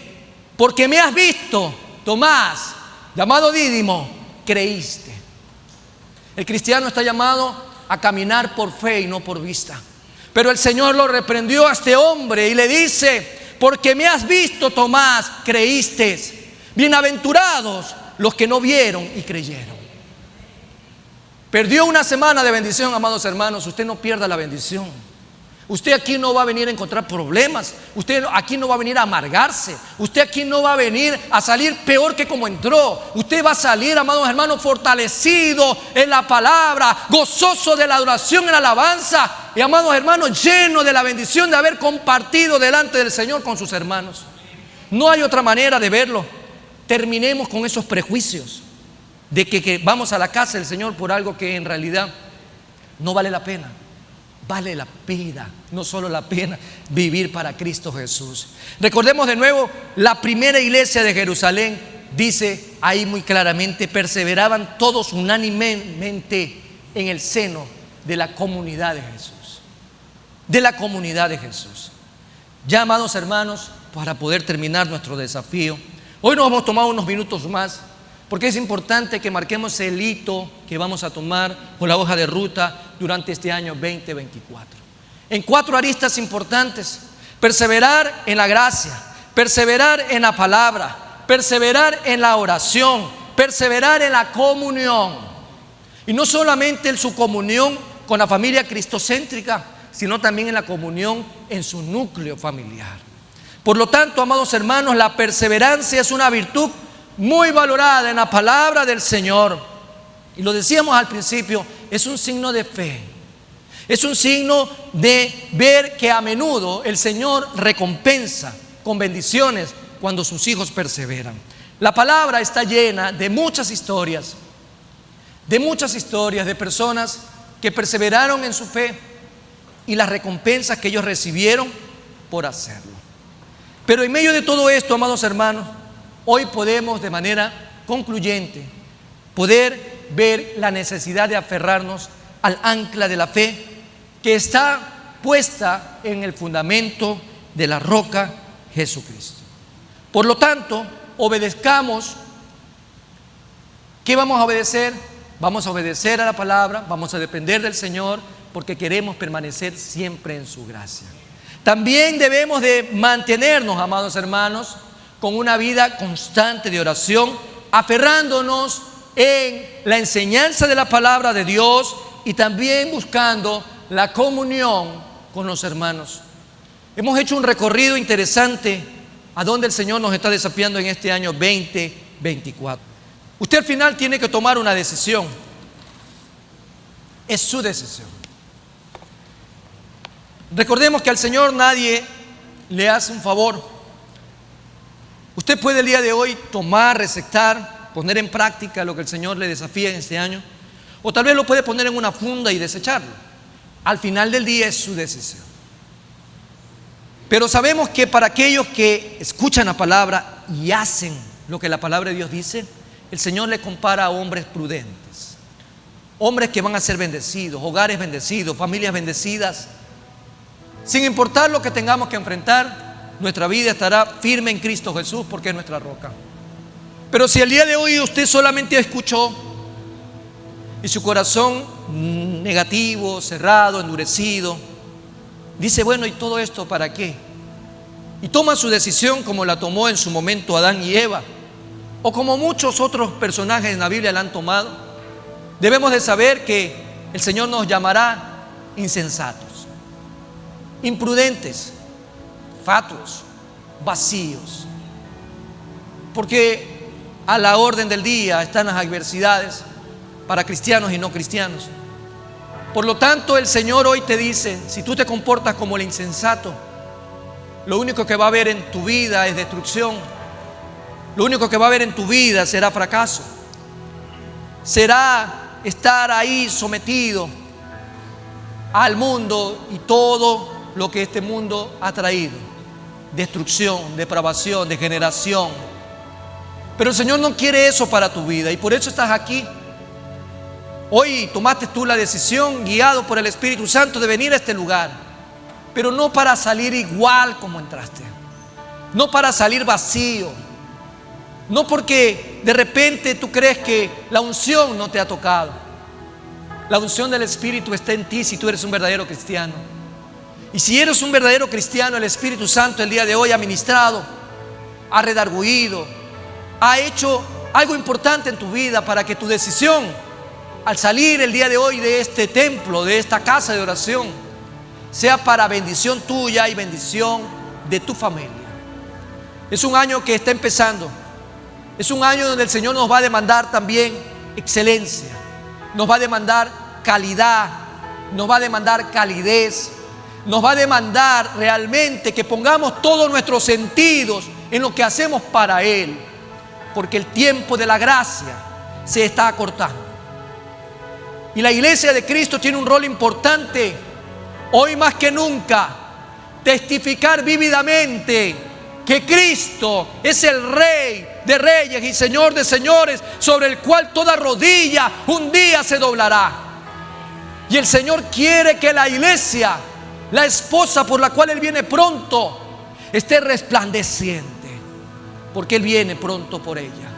porque me has visto, Tomás, llamado Dídimo, creíste. El cristiano está llamado a caminar por fe y no por vista. Pero el Señor lo reprendió a este hombre y le dice: porque me has visto, Tomás, creíste. Bienaventurados los que no vieron y creyeron. Perdió una semana de bendición, amados hermanos. Usted no pierda la bendición. Usted aquí no va a venir a encontrar problemas. Usted aquí no va a venir a amargarse. Usted aquí no va a venir a salir peor que como entró. Usted va a salir, amados hermanos, fortalecido en la palabra, gozoso de la adoración y la alabanza. Y, amados hermanos, lleno de la bendición de haber compartido delante del Señor con sus hermanos. No hay otra manera de verlo. Terminemos con esos prejuicios de que vamos a la casa del Señor por algo que en realidad no vale la pena. Vale la pena, no solo la pena, vivir para Cristo Jesús. Recordemos de nuevo, la primera iglesia de Jerusalén dice ahí muy claramente: perseveraban todos unánimemente en el seno de la comunidad de Jesús. De la comunidad de Jesús. Ya, amados hermanos, para poder terminar nuestro desafío, hoy nos vamos a tomar unos minutos más, porque es importante que marquemos el hito que vamos a tomar con la hoja de ruta durante este año 2024. En 4 aristas importantes: perseverar en la gracia, perseverar en la palabra, perseverar en la oración, perseverar en la comunión. Y no solamente en su comunión con la familia cristocéntrica, sino también en la comunión en su núcleo familiar. Por lo tanto, amados hermanos, la perseverancia es una virtud muy valorada en la palabra del Señor. Y lo decíamos al principio, es un signo de fe. Es un signo de ver que a menudo el Señor recompensa con bendiciones cuando sus hijos perseveran. La palabra está llena de muchas historias de personas que perseveraron en su fe y las recompensas que ellos recibieron por hacerlo. Pero en medio de todo esto, amados hermanos, hoy podemos de manera concluyente poder ver la necesidad de aferrarnos al ancla de la fe que está puesta en el fundamento de la roca Jesucristo. Por lo tanto, obedezcamos. ¿Qué vamos a obedecer? Vamos a obedecer a la palabra, vamos a depender del Señor porque queremos permanecer siempre en su gracia. También debemos de mantenernos, amados hermanos, con una vida constante de oración, aferrándonos en la enseñanza de la palabra de Dios y también buscando la comunión con los hermanos. Hemos hecho un recorrido interesante a donde el Señor nos está desafiando en este año 2024. Usted al final tiene que tomar una decisión. Es su decisión. Recordemos que al Señor nadie le hace un favor. Usted puede el día de hoy tomar, receptar, poner en práctica lo que el Señor le desafía en este año, o tal vez lo puede poner en una funda y desecharlo. Al final del día es su decisión. Pero sabemos que para aquellos que escuchan la palabra y hacen lo que la palabra de Dios dice, el Señor le compara a hombres prudentes, hombres que van a ser bendecidos, hogares bendecidos, familias bendecidas. Sin importar lo que tengamos que enfrentar, nuestra vida estará firme en Cristo Jesús porque es nuestra roca. Pero si el día de hoy usted solamente escuchó y su corazón negativo, cerrado, endurecido, dice, bueno, ¿y todo esto para qué? Y toma su decisión como la tomó en su momento Adán y Eva, o como muchos otros personajes en la Biblia la han tomado. Debemos de saber que el Señor nos llamará insensatos, imprudentes, fatuos, vacíos, porque a la orden del día están las adversidades para cristianos y no cristianos. Por lo tanto, el Señor hoy te dice, si tú te comportas como el insensato, lo único que va a haber en tu vida es destrucción. Lo único que va a haber en tu vida será fracaso. Será estar ahí sometido al mundo y todo lo que este mundo ha traído: destrucción, depravación, degeneración. Pero el Señor no quiere eso para tu vida, y por eso estás aquí. Hoy tomaste tú la decisión, guiado por el Espíritu Santo, de venir a este lugar, pero no para salir igual como entraste, no para salir vacío, no porque de repente tú crees que la unción no te ha tocado. La unción del Espíritu está en ti si tú eres un verdadero cristiano. Y si eres un verdadero cristiano, el Espíritu Santo el día de hoy ha ministrado, ha redarguido, ha hecho algo importante en tu vida para que tu decisión al salir el día de hoy de este templo, de esta casa de oración, sea para bendición tuya y bendición de tu familia. Es un año que está empezando. Es un año donde el Señor nos va a demandar también excelencia, nos va a demandar calidad, nos va a demandar calidez, nos va a demandar realmente que pongamos todos nuestros sentidos en lo que hacemos para Él, porque el tiempo de la gracia se está acortando. Y la iglesia de Cristo tiene un rol importante, hoy más que nunca, testificar vívidamente que Cristo es el Rey de reyes y Señor de señores, sobre el cual toda rodilla un día se doblará. Y el Señor quiere que la iglesia, la esposa por la cual Él viene pronto, esté resplandeciente, porque Él viene pronto por ella,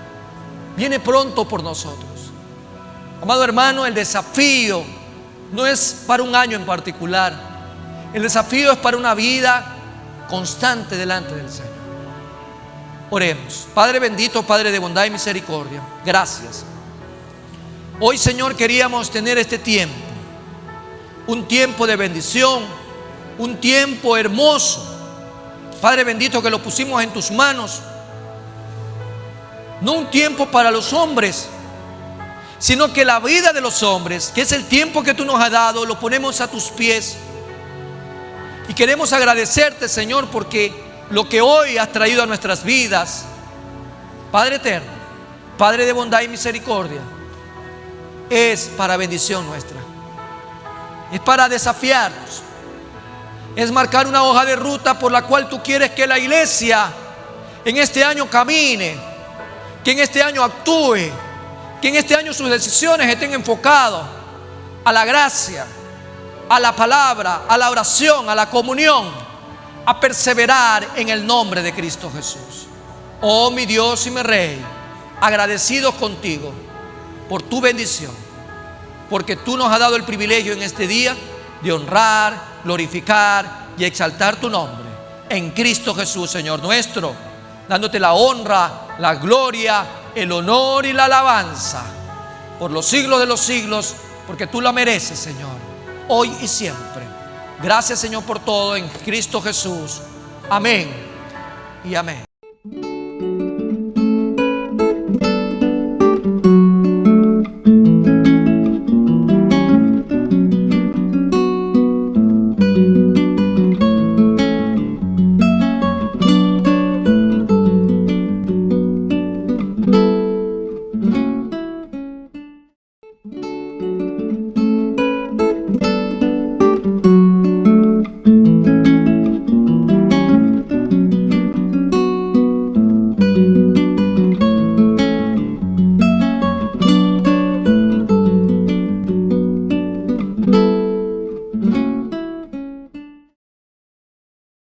viene pronto por nosotros. Amado hermano, el desafío no es para un año en particular, el desafío es para una vida constante delante del Señor. Oremos. Padre bendito, Padre de bondad y misericordia, gracias. Hoy, Señor, queríamos tener este tiempo, un tiempo de bendición, un tiempo hermoso. Padre bendito, que lo pusimos en tus manos. No un tiempo para los hombres, sino que la vida de los hombres, que es el tiempo que tú nos has dado, lo ponemos a tus pies. Y queremos agradecerte, Señor, porque lo que hoy has traído a nuestras vidas, Padre eterno, Padre de bondad y misericordia, es para bendición nuestra, es para desafiarnos, es marcar una hoja de ruta por la cual tú quieres que la iglesia en este año camine, que en este año actúe, que en este año sus decisiones estén enfocadas a la gracia, a la palabra, a la oración, a la comunión, a perseverar en el nombre de Cristo Jesús. Oh mi Dios y mi Rey, agradecidos contigo por tu bendición, porque tú nos has dado el privilegio en este día de honrar, glorificar y exaltar tu nombre en Cristo Jesús, Señor nuestro, dándote la honra, la gloria, el honor y la alabanza por los siglos de los siglos, porque tú la mereces, Señor, hoy y siempre. Gracias, Señor, por todo en Cristo Jesús. Amén y amén.